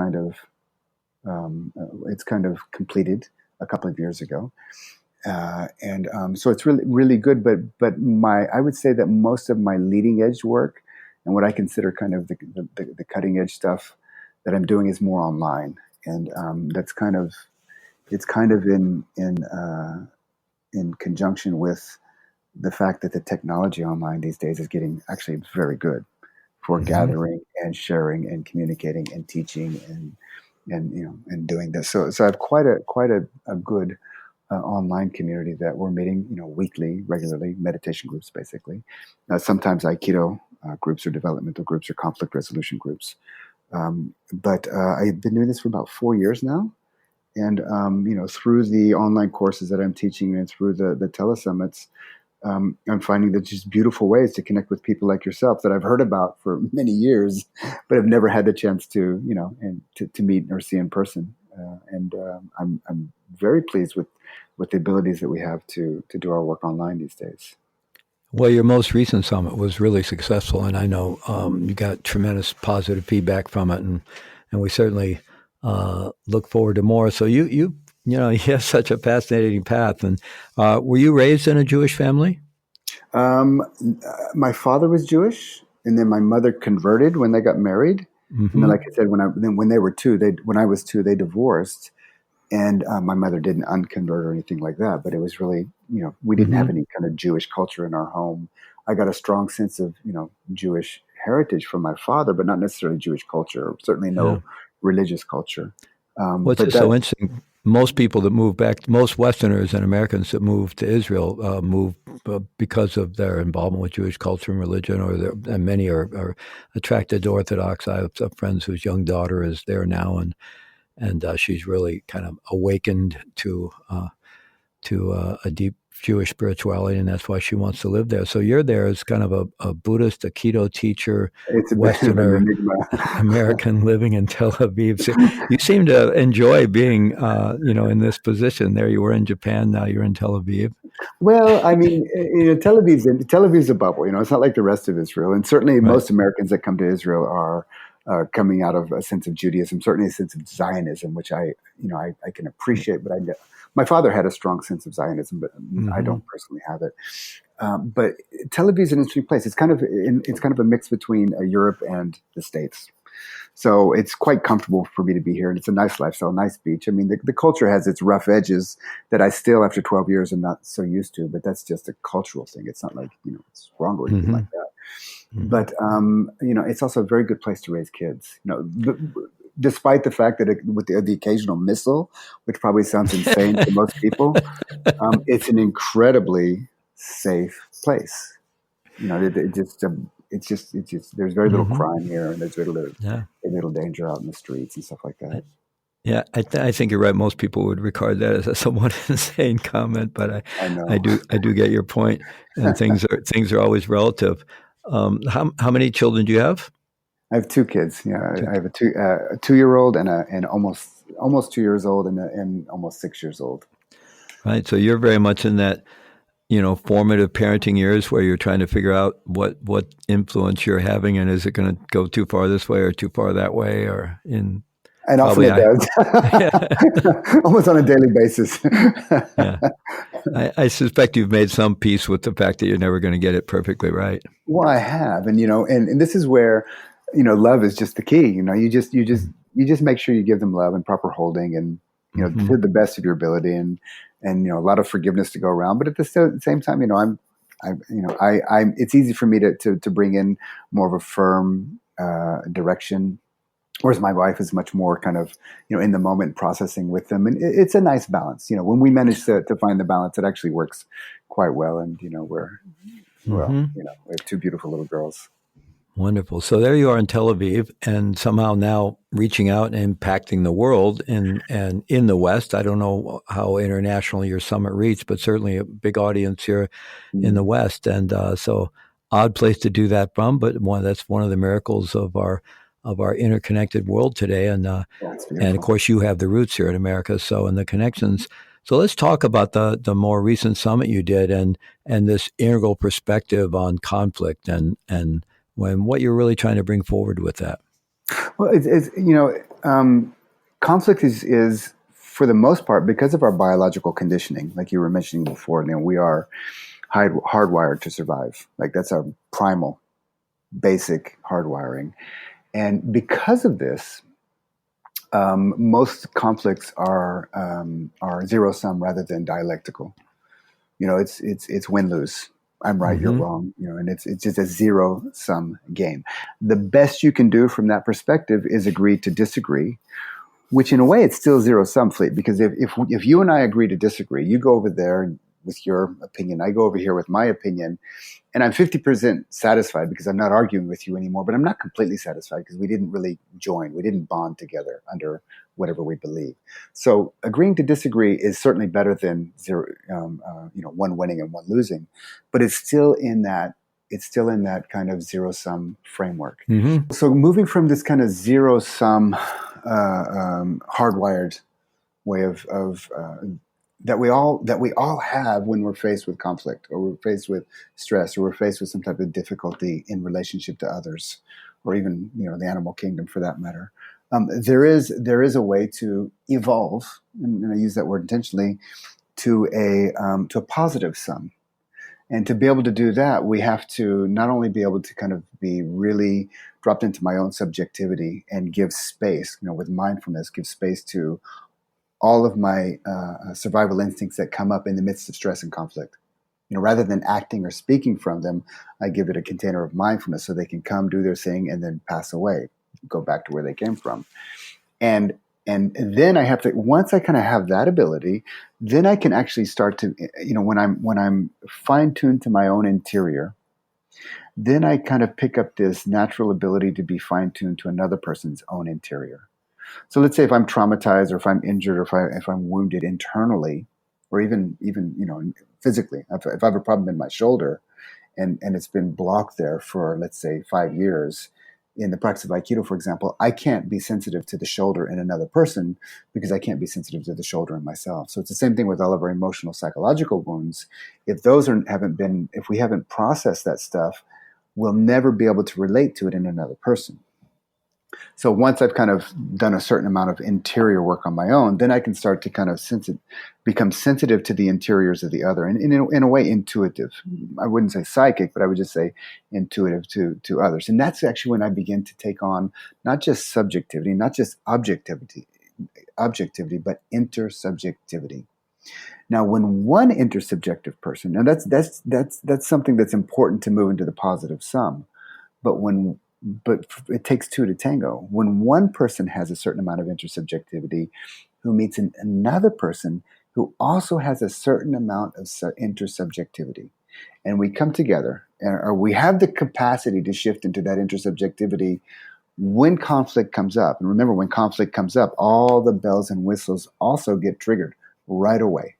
it's kind of completed a couple of years ago, and so it's really really good. But I would say that most of my leading edge work and what I consider kind of the cutting edge stuff that I'm doing is more online, and that's kind of it's kind of in conjunction with the fact that the technology online these days is getting actually very good for Mm-hmm. gathering and sharing and communicating and teaching and doing this. So I have quite a good online community that we're meeting, weekly, regularly, meditation groups, basically. Sometimes Aikido groups or developmental groups or conflict resolution groups. But I've been doing this for about 4 years now. And through the online courses that I'm teaching and through the telesummits, I'm finding that just beautiful ways to connect with people like yourself that I've heard about for many years, but have never had the chance to, and to meet or see in person. I'm very pleased with the abilities that we have to do our work online these days. Well, your most recent summit was really successful, and I know Mm. you got tremendous positive feedback from it, and we certainly look forward to more. So you have such a fascinating path. And were you raised in a Jewish family? Um, my father was Jewish, and then my mother converted when they got married. And then, Mm-hmm. like I said, when they were two, when I was two, they divorced. And my mother didn't unconvert or anything like that, but it was really, we didn't have Mm-hmm. any kind of Jewish culture in our home. I got a strong sense of, Jewish heritage from my father, but not necessarily Jewish culture, or certainly Yeah. no religious culture. What's But just so that, interesting? most people that move back, most Westerners and Americans that move to Israel move because of their involvement with Jewish culture and religion, and many are attracted to Orthodox. I have some friends whose young daughter is there now, and she's really kind of awakened to a deep Jewish spirituality, and that's why she wants to live there. So you're there as kind of a Buddhist, Aikido teacher, It's a bit of an Westerner, enigma. American living in Tel Aviv. So you seem to enjoy being, in this position. There you were in Japan, now you're in Tel Aviv. Well, I mean, Tel Aviv's a bubble. It's not like the rest of Israel, and certainly Right. most Americans that come to Israel are coming out of a sense of Judaism, certainly a sense of Zionism, which I can appreciate. But my father had a strong sense of Zionism, but I don't personally have it. But Tel Aviv is an interesting place. It's kind of a mix between Europe and the States. So it's quite comfortable for me to be here, and it's a nice lifestyle, nice beach. I mean, the culture has its rough edges that I still, after 12 years, am not so used to. But that's just a cultural thing. It's not like it's wrong or anything like that. But it's also a very good place to raise kids. Despite the fact that with the occasional missile, which probably sounds insane to most people, it's an incredibly safe place. It's just there's very little crime here, and there's very little danger out in the streets and stuff like that. Yeah, I think you're right. Most people would regard that as a somewhat insane comment, but I do get your point. And things are always relative. How many children do you have? I have two kids. Yeah, I have a 2-year-old and almost 2 years old and almost 6 years old. Right. So you're very much in that formative parenting years where you're trying to figure out what influence you're having, and is it going to go too far this way or too far that way, or in. And often it does, almost on a daily basis. Yeah. I suspect you've made some peace with the fact that you're never going to get it perfectly right. Well, I have, and this is where, love is just the key. You just make sure you give them love and proper holding, and to the best of your ability, and a lot of forgiveness to go around. But at the same time, it's easy for me to bring in more of a firm direction. Whereas my wife is much more kind of, in the moment processing with them. And it's a nice balance. When we manage to find the balance, it actually works quite well. And, we have two beautiful little girls. Wonderful. So there you are in Tel Aviv, and somehow now reaching out and impacting the world and in the West. I don't know how international your summit reached, but certainly a big audience here in the West. And so odd place to do that from, but that's one of the miracles of our interconnected world today. And of course you have the roots here in America. So, and the connections. So let's talk about the more recent summit you did and this integral perspective on conflict and what you're really trying to bring forward with that. Well, conflict is for the most part, because of our biological conditioning, like you were mentioning before, we are hardwired to survive. Like that's our primal, basic hardwiring. And because of this, most conflicts are zero sum rather than dialectical. It's win lose. I'm right, you're wrong. And it's just a zero sum game. The best you can do from that perspective is agree to disagree, which in a way it's still zero sum, Fleet, because if you and I agree to disagree, you go over there with your opinion, I go over here with my opinion, and I'm 50% satisfied because I'm not arguing with you anymore, but I'm not completely satisfied because we didn't really join. We didn't bond together under whatever we believe. So agreeing to disagree is certainly better than zero, one winning and one losing, but it's still in that kind of zero sum framework. Mm-hmm. So moving from this kind of zero sum hardwired way of that we all have when we're faced with conflict, or we're faced with stress, or we're faced with some type of difficulty in relationship to others, or even the animal kingdom for that matter. There is a way to evolve, and I use that word intentionally, to a positive sum. And to be able to do that, we have to not only be able to kind of be really dropped into my own subjectivity and give space, with mindfulness, give space to all of my survival instincts that come up in the midst of stress and conflict. Rather than acting or speaking from them, I give it a container of mindfulness so they can come, do their thing, and then pass away, go back to where they came from. And And then I have to, once I kind of have that ability, then I can actually start to, when I'm fine-tuned to my own interior, then I kind of pick up this natural ability to be fine-tuned to another person's own interior. So let's say if I'm traumatized, or if I'm injured, or if I'm wounded internally, or even physically, if I have a problem in my shoulder, and it's been blocked there for, let's say, 5 years. In the practice of Aikido, for example, I can't be sensitive to the shoulder in another person because I can't be sensitive to the shoulder in myself. So it's the same thing with all of our emotional, psychological wounds. If if we haven't processed that stuff, we'll never be able to relate to it in another person. So once I've kind of done a certain amount of interior work on my own, then I can start to kind of become sensitive to the interiors of the other, and in a way intuitive. I wouldn't say psychic, but I would just say intuitive to others. And that's actually when I begin to take on not just subjectivity, not just objectivity, but intersubjectivity. Now, when one intersubjective person, now that's something that's important to move into the positive sum, but it takes two to tango. When one person has a certain amount of intersubjectivity who meets another person who also has a certain amount of intersubjectivity, and we come together, or we have the capacity to shift into that intersubjectivity when conflict comes up. And remember, when conflict comes up, all the bells and whistles also get triggered right away.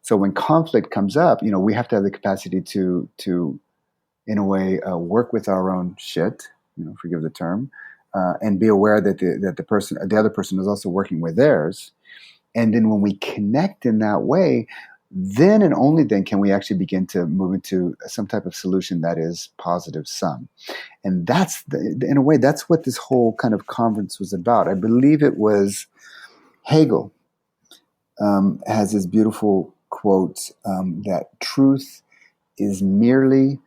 So when conflict comes up, we have to have the capacity to in a way, work with our own shit, forgive the term, and be aware that the other person is also working with theirs. And then when we connect in that way, then and only then can we actually begin to move into some type of solution that is positive sum. And in a way, that's what this whole kind of conference was about. I believe it was Hegel has this beautiful quote that truth is merely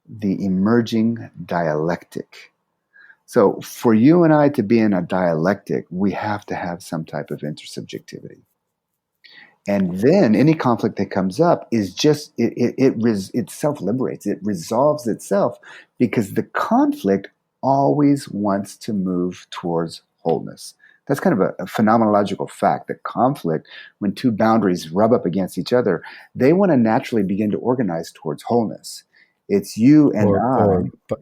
the emerging dialectic. So for you and I to be in a dialectic, we have to have some type of intersubjectivity. And then any conflict that comes up is just, it self-liberates, it resolves itself, because the conflict always wants to move towards wholeness. That's kind of a phenomenological fact, that conflict, when two boundaries rub up against each other, they want to naturally begin to organize towards wholeness. It's you and I.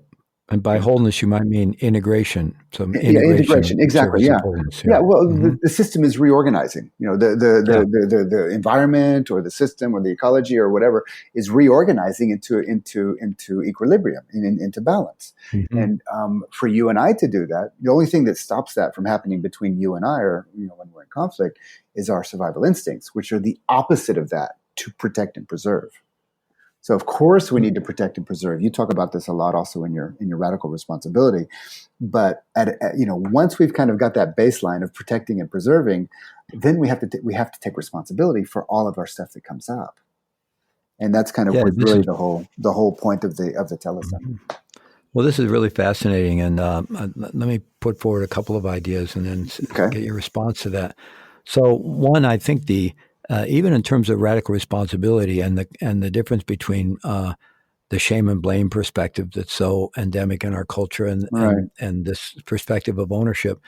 And by wholeness, you might mean integration. Some integration, exactly. Yeah, wholeness, yeah. Well, the system is reorganizing. The environment, or the system, or the ecology, or whatever, is reorganizing into equilibrium, into balance. Mm-hmm. And for you and I to do that, the only thing that stops that from happening between you and I, or when we're in conflict, is our survival instincts, which are the opposite of that, to protect and preserve. So of course we need to protect and preserve. You talk about this a lot also in your radical responsibility. But once we've kind of got that baseline of protecting and preserving, then we have to take responsibility for all of our stuff that comes up. And that's kind of really the whole point of the telethon. Mm-hmm. Well, this is really fascinating, and let me put forward a couple of ideas and then get your response to that. So one, I think even in terms of radical responsibility and the difference between the shame and blame perspective that's so endemic in our culture and this perspective of ownership,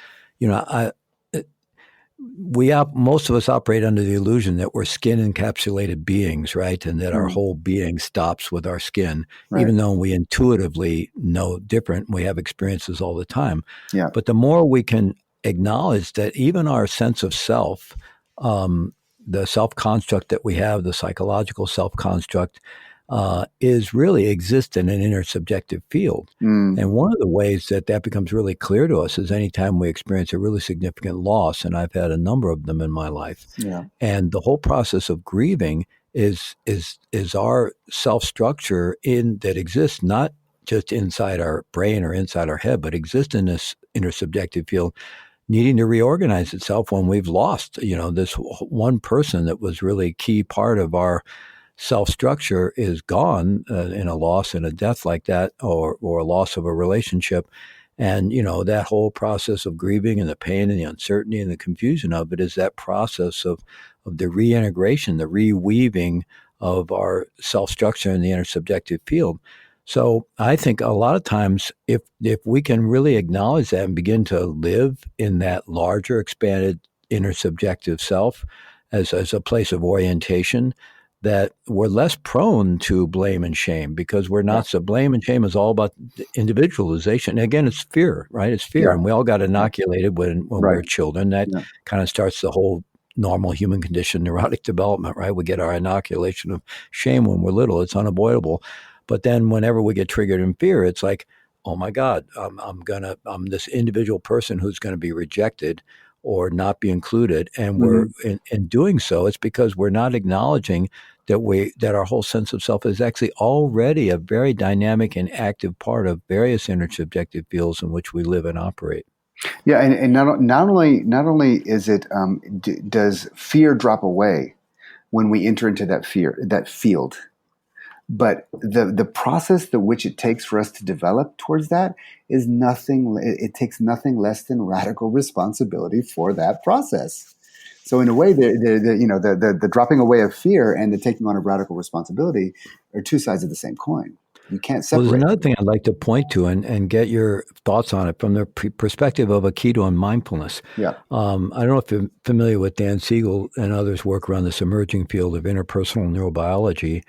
most of us operate under the illusion that we're skin encapsulated beings, right? And that our whole being stops with our skin, even though we intuitively know different. We have experiences all the time. Yeah. But the more we can acknowledge that even our sense of self, the self-construct that we have, the psychological self-construct, is really exists in an intersubjective field. And one of the ways that becomes really clear to us is anytime we experience a really significant loss, and I've had a number of them in my life. Yeah. And the whole process of grieving is our self-structure that exists not just inside our brain or inside our head, but exists in this intersubjective field, needing to reorganize itself when we've lost, this one person that was really a key part of our self-structure is gone in a loss and a death like that, or a loss of a relationship. And, that whole process of grieving and the pain and the uncertainty and the confusion of it is that process of the reintegration, the reweaving of our self-structure in the intersubjective field. So I think a lot of times if we can really acknowledge that and begin to live in that larger, expanded inner subjective self as a place of orientation, that we're less prone to blame and shame, because we're not. So blame and shame is all about individualization. And again, it's fear, right? It's fear. Yeah. And we all got inoculated when we were children. That kind of starts the whole normal human condition neurotic development, right? We get our inoculation of shame when we're little. It's unavoidable. But then whenever we get triggered in fear, it's like, oh my God, I'm this individual person who's going to be rejected or not be included. And we're in doing so, it's because we're not acknowledging that our whole sense of self is actually already a very dynamic and active part of various intersubjective fields in which we live and operate. Yeah, and not only is it does fear drop away when we enter into that field, but the process that which it takes for us to develop towards that is nothing. It takes nothing less than radical responsibility for that process. So in a way, the dropping away of fear and the taking on of radical responsibility are two sides of the same coin. You can't separate. Well, there's another thing I'd like to point to and get your thoughts on it from the perspective of Aikido and mindfulness. Yeah. I don't know if you're familiar with Dan Siegel and others' work around this emerging field of interpersonal neurobiology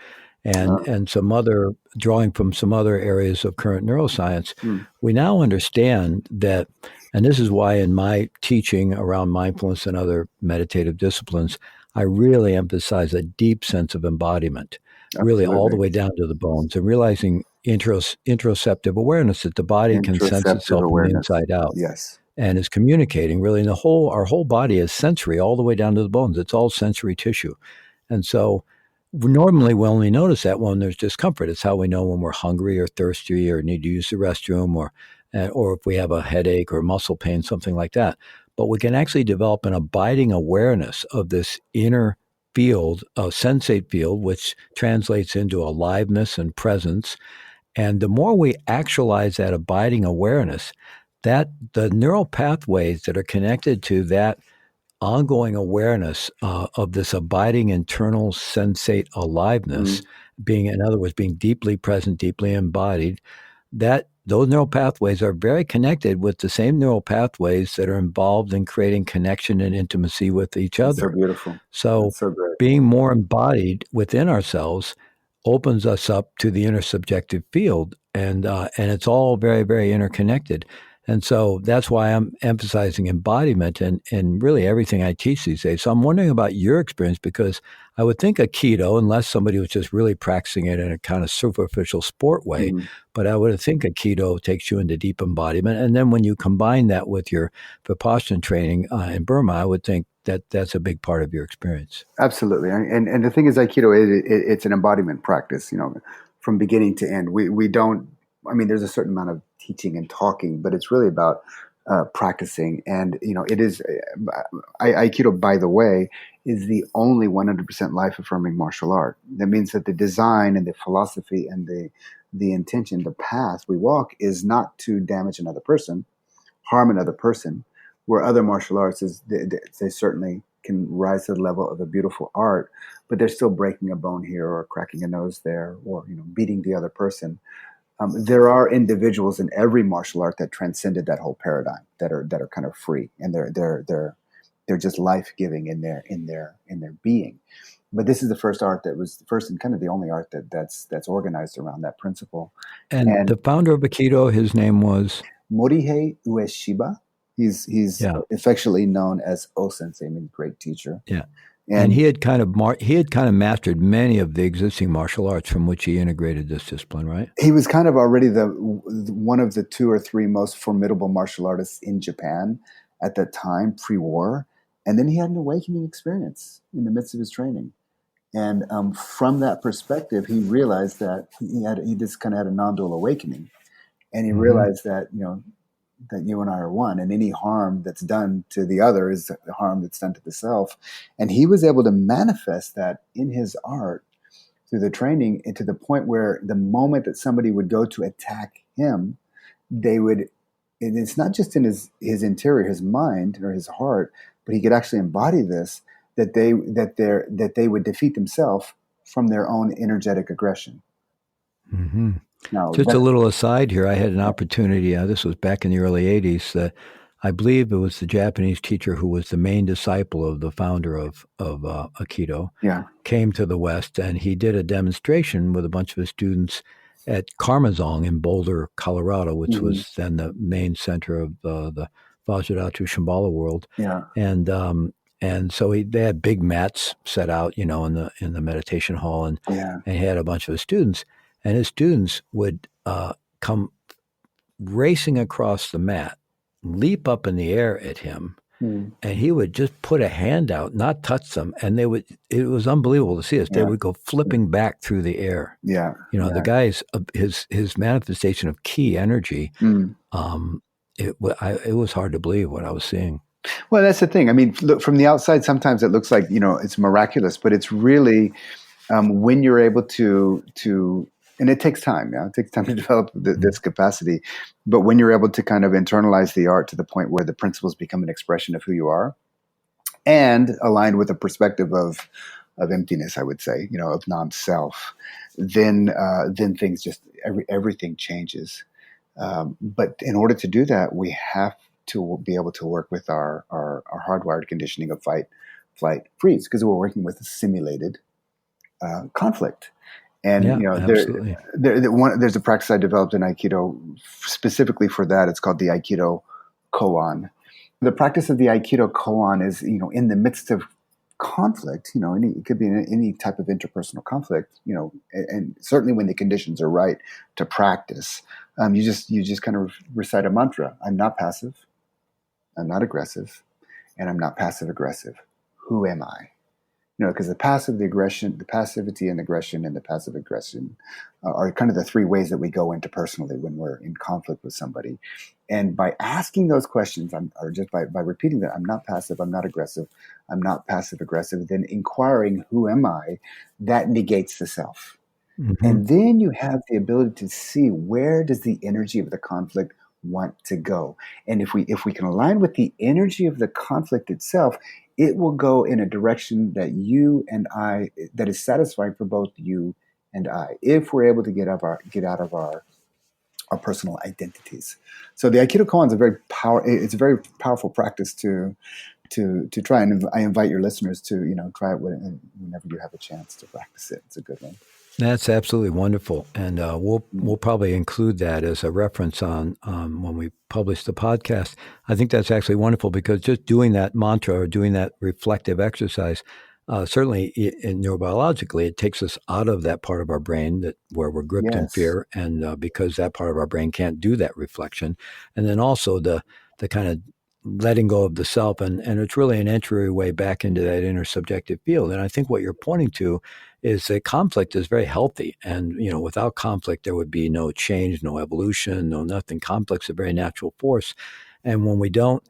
and some other, drawing from some other areas of current neuroscience. We now understand that, and this is why in my teaching around mindfulness and other meditative disciplines, I really emphasize a deep sense of embodiment. Really all the way down to the bones, and realizing interoceptive awareness, that the body can sense itself from the inside out. Yes. And is communicating really. And our whole body is sensory all the way down to the bones. It's all sensory tissue. And so normally we only notice that when there's discomfort. It's how we know when we're hungry or thirsty or need to use the restroom, or if we have a headache or muscle pain, something like that. But we can actually develop an abiding awareness of this inner field, a sensate field, which translates into aliveness and presence. And the more we actualize that abiding awareness, that the neural pathways that are connected to that ongoing awareness of this abiding internal sensate aliveness, being, in other words, being deeply present, deeply embodied, that those neural pathways are very connected with the same neural pathways that are involved in creating connection and intimacy with each other. So beautiful. So being more embodied within ourselves opens us up to the intersubjective field, and it's all very, very interconnected. And so that's why I'm emphasizing embodiment and really everything I teach these days. So I'm wondering about your experience, because I would think Aikido, unless somebody was just really practicing it in a kind of superficial sport way, but I would think Aikido takes you into deep embodiment. And then when you combine that with your Vipassana training in Burma, I would think that that's a big part of your experience. Absolutely. And the thing is, Aikido, it's an embodiment practice, from beginning to end. We don't, there's a certain amount of teaching and talking, but it's really about practicing. And, it is, Aikido, by the way, is the only 100% life-affirming martial art. That means that the design and the philosophy and the intention, the path we walk is not to damage another person, harm another person, where other martial arts they certainly can rise to the level of a beautiful art, but they're still breaking a bone here or cracking a nose there or, beating the other person. There are individuals in every martial art that transcended that whole paradigm, that are kind of free, and they're just life-giving in their being. But this is the first art that was the first and kind of the only art that's organized around that principle. And the founder of Aikido, his name was Morihei Ueshiba. He's affectionately known as O-Sensei, great teacher. Yeah. And he had kind of mastered many of the existing martial arts from which he integrated this discipline, right? He was kind of already one of the 2 or 3 most formidable martial artists in Japan at that time, pre-war. And then he had an awakening experience in the midst of his training. And from that perspective, he realized that he just kind of had a non-dual awakening. And he realized that, that you and I are one, and any harm that's done to the other is the harm that's done to the self. And he was able to manifest that in his art through the training, and to the point where the moment that somebody would go to attack him, they would, and it's not just in his interior, his mind or his heart, but he could actually embody this, that they would defeat themselves from their own energetic aggression. Now, just a little aside here, I had an opportunity, this was back in the early 80s, I believe it was the Japanese teacher who was the main disciple of the founder of Aikido, Yeah. came to the West, and he did a demonstration with a bunch of his students at Karmazong in Boulder, Colorado, which Mhm. was then the main center of the Vajradhatu Shambhala world. Yeah. And so they had big mats set out, in the meditation hall, and Yeah. he had a bunch of his students, and his students would come racing across the mat, leap up in the air at him, Mm. and he would just put a hand out, not touch them, and it was unbelievable to see us. They Yeah. would go flipping back through the air. Yeah. The guy's his manifestation of ki energy. Mm. It was hard to believe what I was seeing. Well, that's the thing. I mean, look, from the outside, sometimes it looks like, it's miraculous, but it's really when you're able to, and it takes time. Yeah, it takes time to develop this capacity. But when you're able to kind of internalize the art to the point where the principles become an expression of who you are, and aligned with a perspective of emptiness, I would say, of non-self, then things just everything changes. But in order to do that, we have to be able to work with our hardwired conditioning of fight, flight, freeze, because we're working with a simulated conflict. And absolutely. There's a practice I developed in Aikido specifically for that. It's called the Aikido Koan. The practice of the Aikido Koan is, in the midst of conflict, it could be any type of interpersonal conflict, and certainly when the conditions are right to practice, you just kind of recite a mantra. I'm not passive, I'm not aggressive, and I'm not passive aggressive. Who am I? Because the passivity and aggression and the passive aggression are kind of the three ways that we go into personally when we're in conflict with somebody. And by asking those questions, or just by repeating that, I'm not passive, I'm not aggressive, I'm not passive aggressive, then inquiring, who am I, that negates the self. Mm-hmm. And then you have the ability to see, where does the energy of the conflict want to go? And if we can align with the energy of the conflict itself, it will go in a direction that that is satisfying for both you and I, if we're able to get out of our personal identities. So the Aikido Koan is a very powerful practice to try, and I invite your listeners to try it whenever you have a chance to practice it. It's a good one. That's absolutely wonderful, and we'll probably include that as a reference on when we publish the podcast. I think that's actually wonderful, because just doing that mantra or doing that reflective exercise, certainly neurobiologically, it takes us out of that part of our brain where we're gripped in fear, and because that part of our brain can't do that reflection, and then also the kind of letting go of the self, and it's really an entryway back into that inner subjective field. And I think what you're pointing to is that conflict is very healthy, and without conflict there would be no change, no evolution, no nothing. Conflict's a very natural force, and when we don't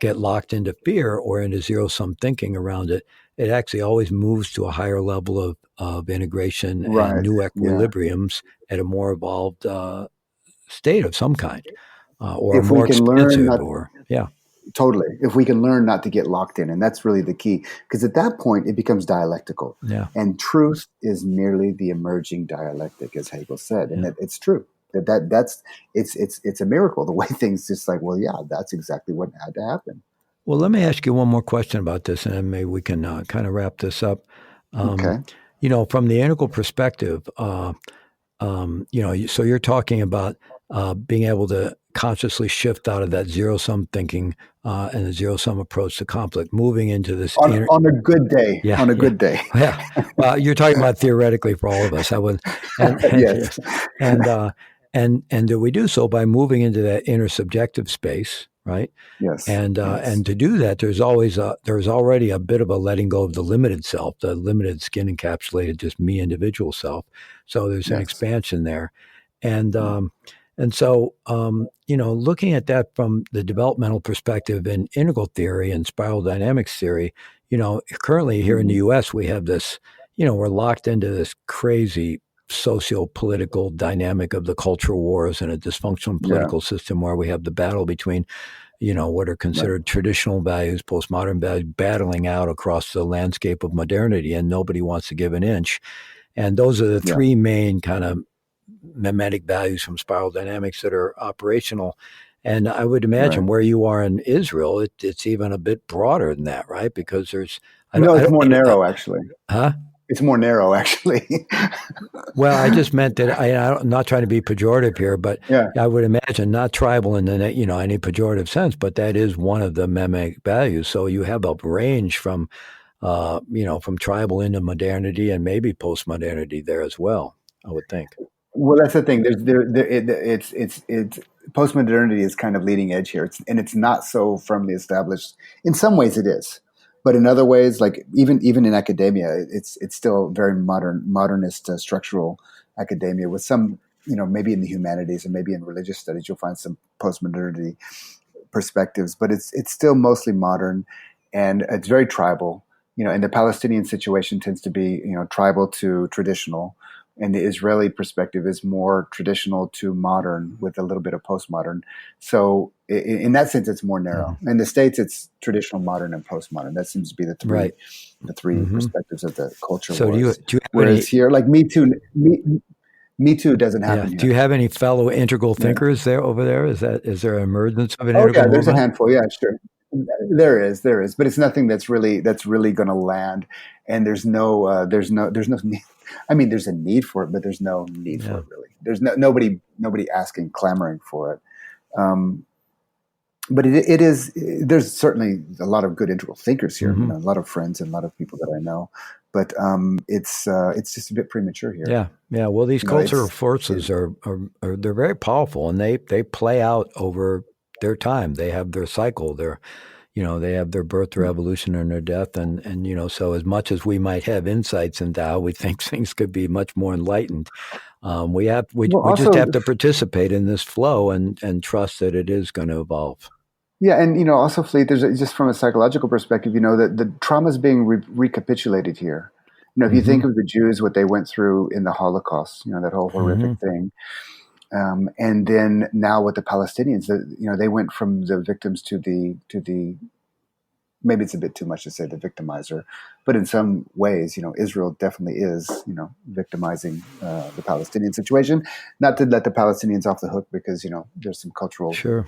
get locked into fear or into zero-sum thinking around it, it actually always moves to a higher level of integration and new equilibriums at a more evolved state of some kind, or if more we can expansive, learn Totally. If we can learn not to get locked in, and that's really the key, because at that point it becomes dialectical. Yeah. And truth is merely the emerging dialectic, as Hegel said, and it's true. It's a miracle the way things just like, well, yeah, that's exactly what had to happen. Well, let me ask you one more question about this, and then maybe we can kind of wrap this up. Okay. From the integral perspective, so you're talking about being able to consciously shift out of that zero-sum thinking and the zero-sum approach to conflict, moving into this on a good day. Yeah, on a good day. Yeah. Well, you're talking about theoretically for all of us. I would, yes. And do we do so by moving into that inner subjective space, right? Yes. And to do that, there's already a bit of a letting go of the limited self, the limited skin encapsulated just me individual self. So there's an expansion there, and so looking at that from the developmental perspective in integral theory and spiral dynamics theory, currently here in the U.S. we have this, we're locked into this crazy socio-political dynamic of the cultural wars and a dysfunctional political system where we have the battle between what are considered traditional values, postmodern values, battling out across the landscape of modernity, and nobody wants to give an inch. And those are the three main kind of mimetic values from spiral dynamics that are operational. And I would imagine Right. where you are in Israel, it's even a bit broader than that, right? Because there's, No, I it's don't more mean, narrow actually. huh? It's more narrow actually. Well, I just meant that I'm not trying to be pejorative here, but Yeah. I would imagine not tribal in the any pejorative sense, but that is one of the memic values. So you have a range from from tribal into modernity and maybe postmodernity there as well. I would think. Well, that's the thing. It's postmodernity is kind of leading edge here, and it's not so firmly established. In some ways, it is, but in other ways, like even in academia, it's still very modernist structural academia with some, maybe in the humanities and maybe in religious studies, you'll find some postmodernity perspectives, but it's still mostly modern, and it's very tribal. And the Palestinian situation tends to be tribal to traditional, and the Israeli perspective is more traditional to modern with a little bit of postmodern. So in that sense, it's more narrow. Mm-hmm. In the States, it's traditional, modern, and postmodern. That seems to be Right. the three Mm-hmm. perspectives of the culture So wars. do you have Whereas any? here, like Me Too doesn't Yeah. happen Do you here. have any fellow integral Yeah. thinkers there over there? Is there emergence of an Oh integral yeah, there's a movement? handful. Yeah, sure. There is, but it's nothing that's really going to land. And there's no need. I mean, there's a need for it, but there's no need for Yeah. it really. There's nobody asking, clamoring for it. Um, but it is. There's certainly a lot of good integral thinkers here. Mm-hmm. A lot of friends and a lot of people that I know. But it's just a bit premature here. Yeah, yeah. Well, these cultural It, forces are they're very powerful, and they play out over their time. They have their cycle. They have their birth, their evolution, and their death. And so as much as we might have insights into how we think things could be much more enlightened, well, we just also have to participate in this flow and trust that it is going to evolve. Yeah, and also, Fleet. Just from a psychological perspective, that the trauma is being recapitulated here. If you Mm-hmm. think of the Jews, what they went through in the Holocaust, that whole horrific Mm-hmm. thing, and then now with the Palestinians, they went from the victims to the maybe it's a bit too much to say the victimizer, but in some ways, Israel definitely is, victimizing the Palestinian situation. Not to let the Palestinians off the hook because there's some cultural Sure.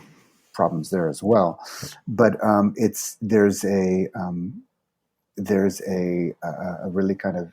problems there as well. But it's there's a really kind of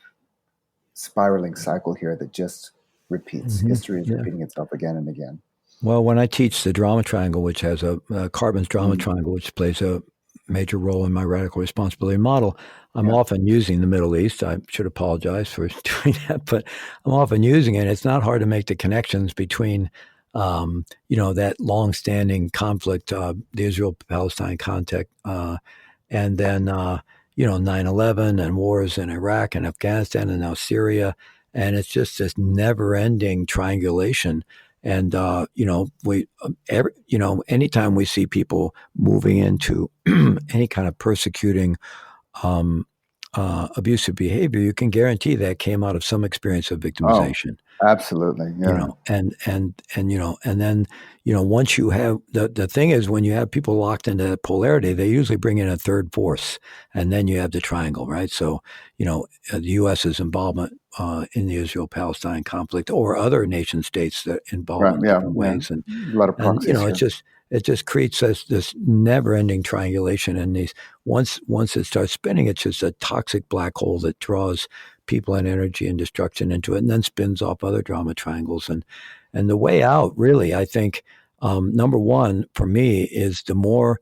spiraling cycle here that just repeats. Mm-hmm. History is Yeah. repeating itself again and again. Well, when I teach the drama triangle, which has Cartman's drama Mm. triangle, which plays a major role in my radical responsibility model, I'm Yeah, often using the Middle East. I should apologize for doing that, but I'm often using it. It's not hard to make the connections between, that longstanding conflict, the Israel-Palestine conflict, and then 9/11 and wars in Iraq and Afghanistan and now Syria, and it's just this never-ending triangulation. And anytime we see people moving into any kind of persecuting, um, abusive behavior, you can guarantee that came out of some experience of oh, victimization. absolutely, yeah, And then once you have the thing is when you have people locked into that polarity, they usually bring in a third force, and then you have the triangle, right? So the U.S.'s involvement in the Israel-Palestine conflict, or other nation states that involved right, in yeah, different yeah, ways, a lot of proxies it's here. just it just creates this never-ending triangulation, and these once it starts spinning, it's just a toxic black hole that draws people and energy and destruction into it, and then spins off other drama triangles. And the way out, really, I think, number one for me is the more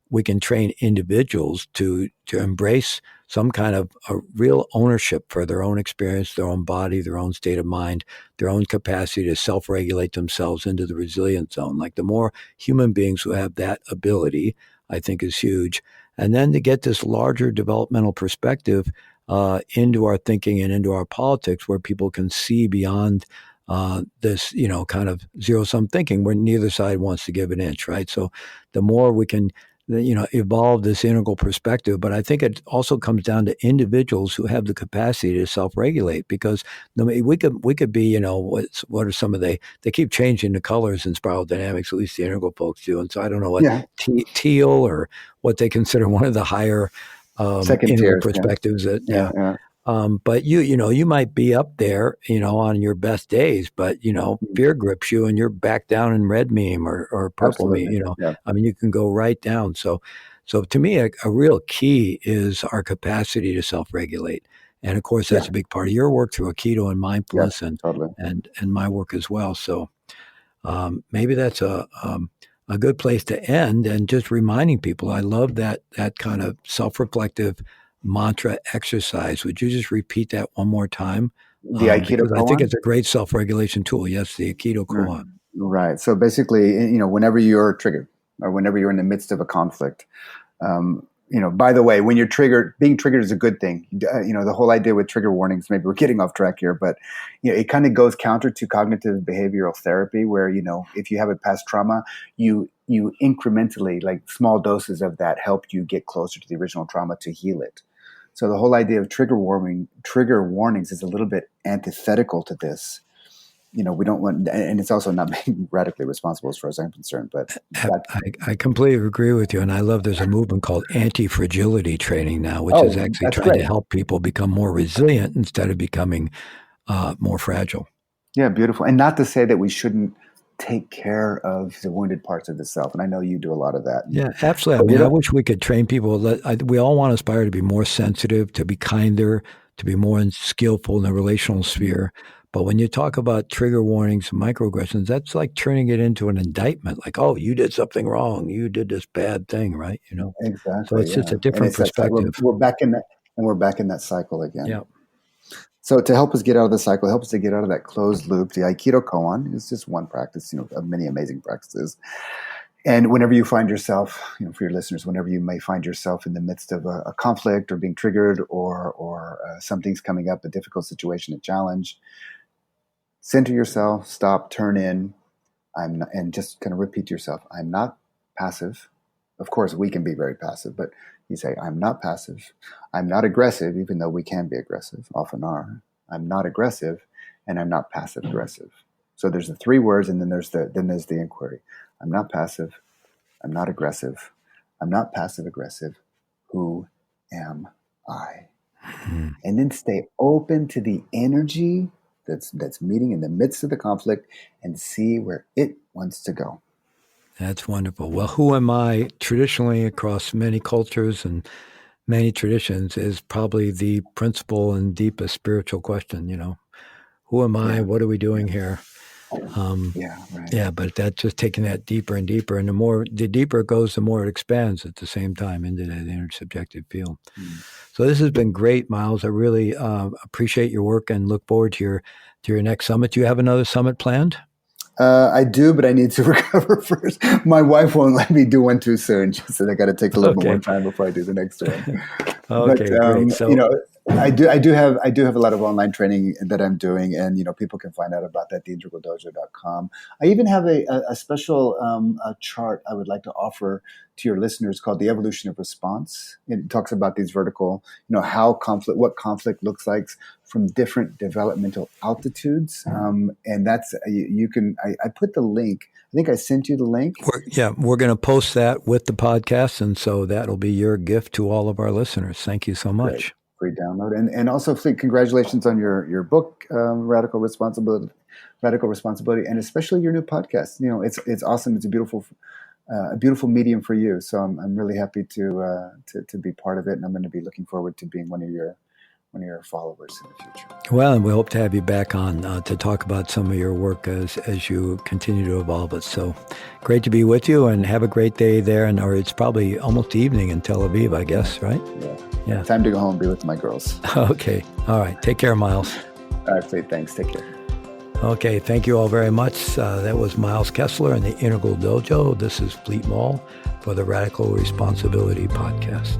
we can train individuals to embrace some kind of a real ownership for their own experience, their own body, their own state of mind, their own capacity to self-regulate themselves into the resilient zone. Like the more human beings who have that ability, I think is huge. And then to get this larger developmental perspective into our thinking and into our politics, where people can see beyond this, kind of zero sum thinking where neither side wants to give an inch, right? So the more we can, evolve this integral perspective, but I think it also comes down to individuals who have the capacity to self regulate. Because we could be, what are some of they keep changing the colors in spiral dynamics, at least the integral folks do, and so I don't know what Yeah, teal or what they consider one of the higher second integral tiers. Yeah, perspectives that yeah, yeah. But you might be up there, on your best days, but fear grips you and you're back down in red meme or purple meme. Absolutely. Yeah. I mean, you can go right down. So to me, a real key is our capacity to self-regulate. And of course, that's Yeah. a big part of your work through Aikido and Yeah. mindfulness Totally. and my work as well. So maybe that's a good place to end, and just reminding people. I love that kind of self-reflective mantra exercise. Would you just repeat that one more time? The Aikido Because I think koan. it's a great self-regulation tool. Yes, the Aikido koan. Right. So basically, whenever you're triggered or whenever you're in the midst of a conflict, by the way, when you're triggered, being triggered is a good thing. The whole idea with trigger warnings, maybe we're getting off track here, but it kind of goes counter to cognitive behavioral therapy, where, if you have a past trauma, you incrementally, like small doses of that, help you get closer to the original trauma to heal it. So the whole idea of trigger warnings is a little bit antithetical to this. We don't want, and it's also not being radically responsible as far as I'm concerned. But I completely agree with you, and I love there's a movement called anti-fragility training now, which is actually that's trying great. to help people become more resilient instead of becoming more fragile. Yeah, beautiful. And not to say that we shouldn't take care of the wounded parts of the self. And I know you do a lot of that. Yeah, absolutely. I mean, I wish we could train people. We all want to aspire to be more sensitive, to be kinder, to be more skillful in the relational sphere. But when you talk about trigger warnings, microaggressions, that's like turning it into an indictment. Like, oh, you did something wrong. You did this bad thing, right? Exactly. So it's just a different perspective. We're back in that, and we're back in that cycle again. Yeah. So to help us get out of the cycle, help us to get out of that closed loop, the Aikido koan is just one practice, of many amazing practices. And whenever you find yourself, for your listeners, whenever you may find yourself in the midst of a conflict or being triggered or something's coming up, a difficult situation, a challenge, center yourself, stop, turn in, and just kind of repeat to yourself, I'm not passive. Of course, we can be very passive, but you say, I'm not passive. I'm not aggressive, even though we can be aggressive, often are. I'm not aggressive, and I'm not passive aggressive. So there's the three words, and then there's the inquiry. I'm not passive. I'm not aggressive. I'm not passive aggressive. Who am I? Mm-hmm. And then stay open to the energy that's meeting in the midst of the conflict and see where it wants to go. That's wonderful. Well, who am I, traditionally across many cultures and many traditions, is probably the principal and deepest spiritual question. Who am I? What are we doing here? Right. Yeah, but that's just taking that deeper and deeper, and the deeper it goes, the more it expands at the same time into that intersubjective field. So this has been great, Miles. I really appreciate your work and look forward to your next summit. Do you have another summit planned? I do, but I need to recover first. My wife won't let me do one too soon. She said I got to take a little more time before I do the next one. Okay, great. So I do have a lot of online training that I'm doing, and people can find out about that at theintegraldojo.com. I even have a special a chart I would like to offer to your listeners called the evolution of response. It talks about these vertical, what conflict looks like from different developmental altitudes, and that's you can. I put the link. I think I sent you the link. We're going to post that with the podcast, and so that'll be your gift to all of our listeners. Thank you so much. Great. Free download, and also congratulations on your book, Radical Responsibility, and especially your new podcast. It's awesome. It's a beautiful medium for you. So I'm really happy to be part of it, and I'm going to be looking forward to being one of your followers in the future. Well, and we hope to have you back on to talk about some of your work as you continue to evolve it. So great to be with you, and have a great day there. Or it's probably almost evening in Tel Aviv, I guess, right? Yeah. Time to go home and be with my girls. Okay. All right. Take care, Miles. All right, Fleet. Thanks. Take care. Okay. Thank you all very much. That was Miles Kessler in the Integral Dojo. This is Fleet Mall for the Radical Responsibility Podcast.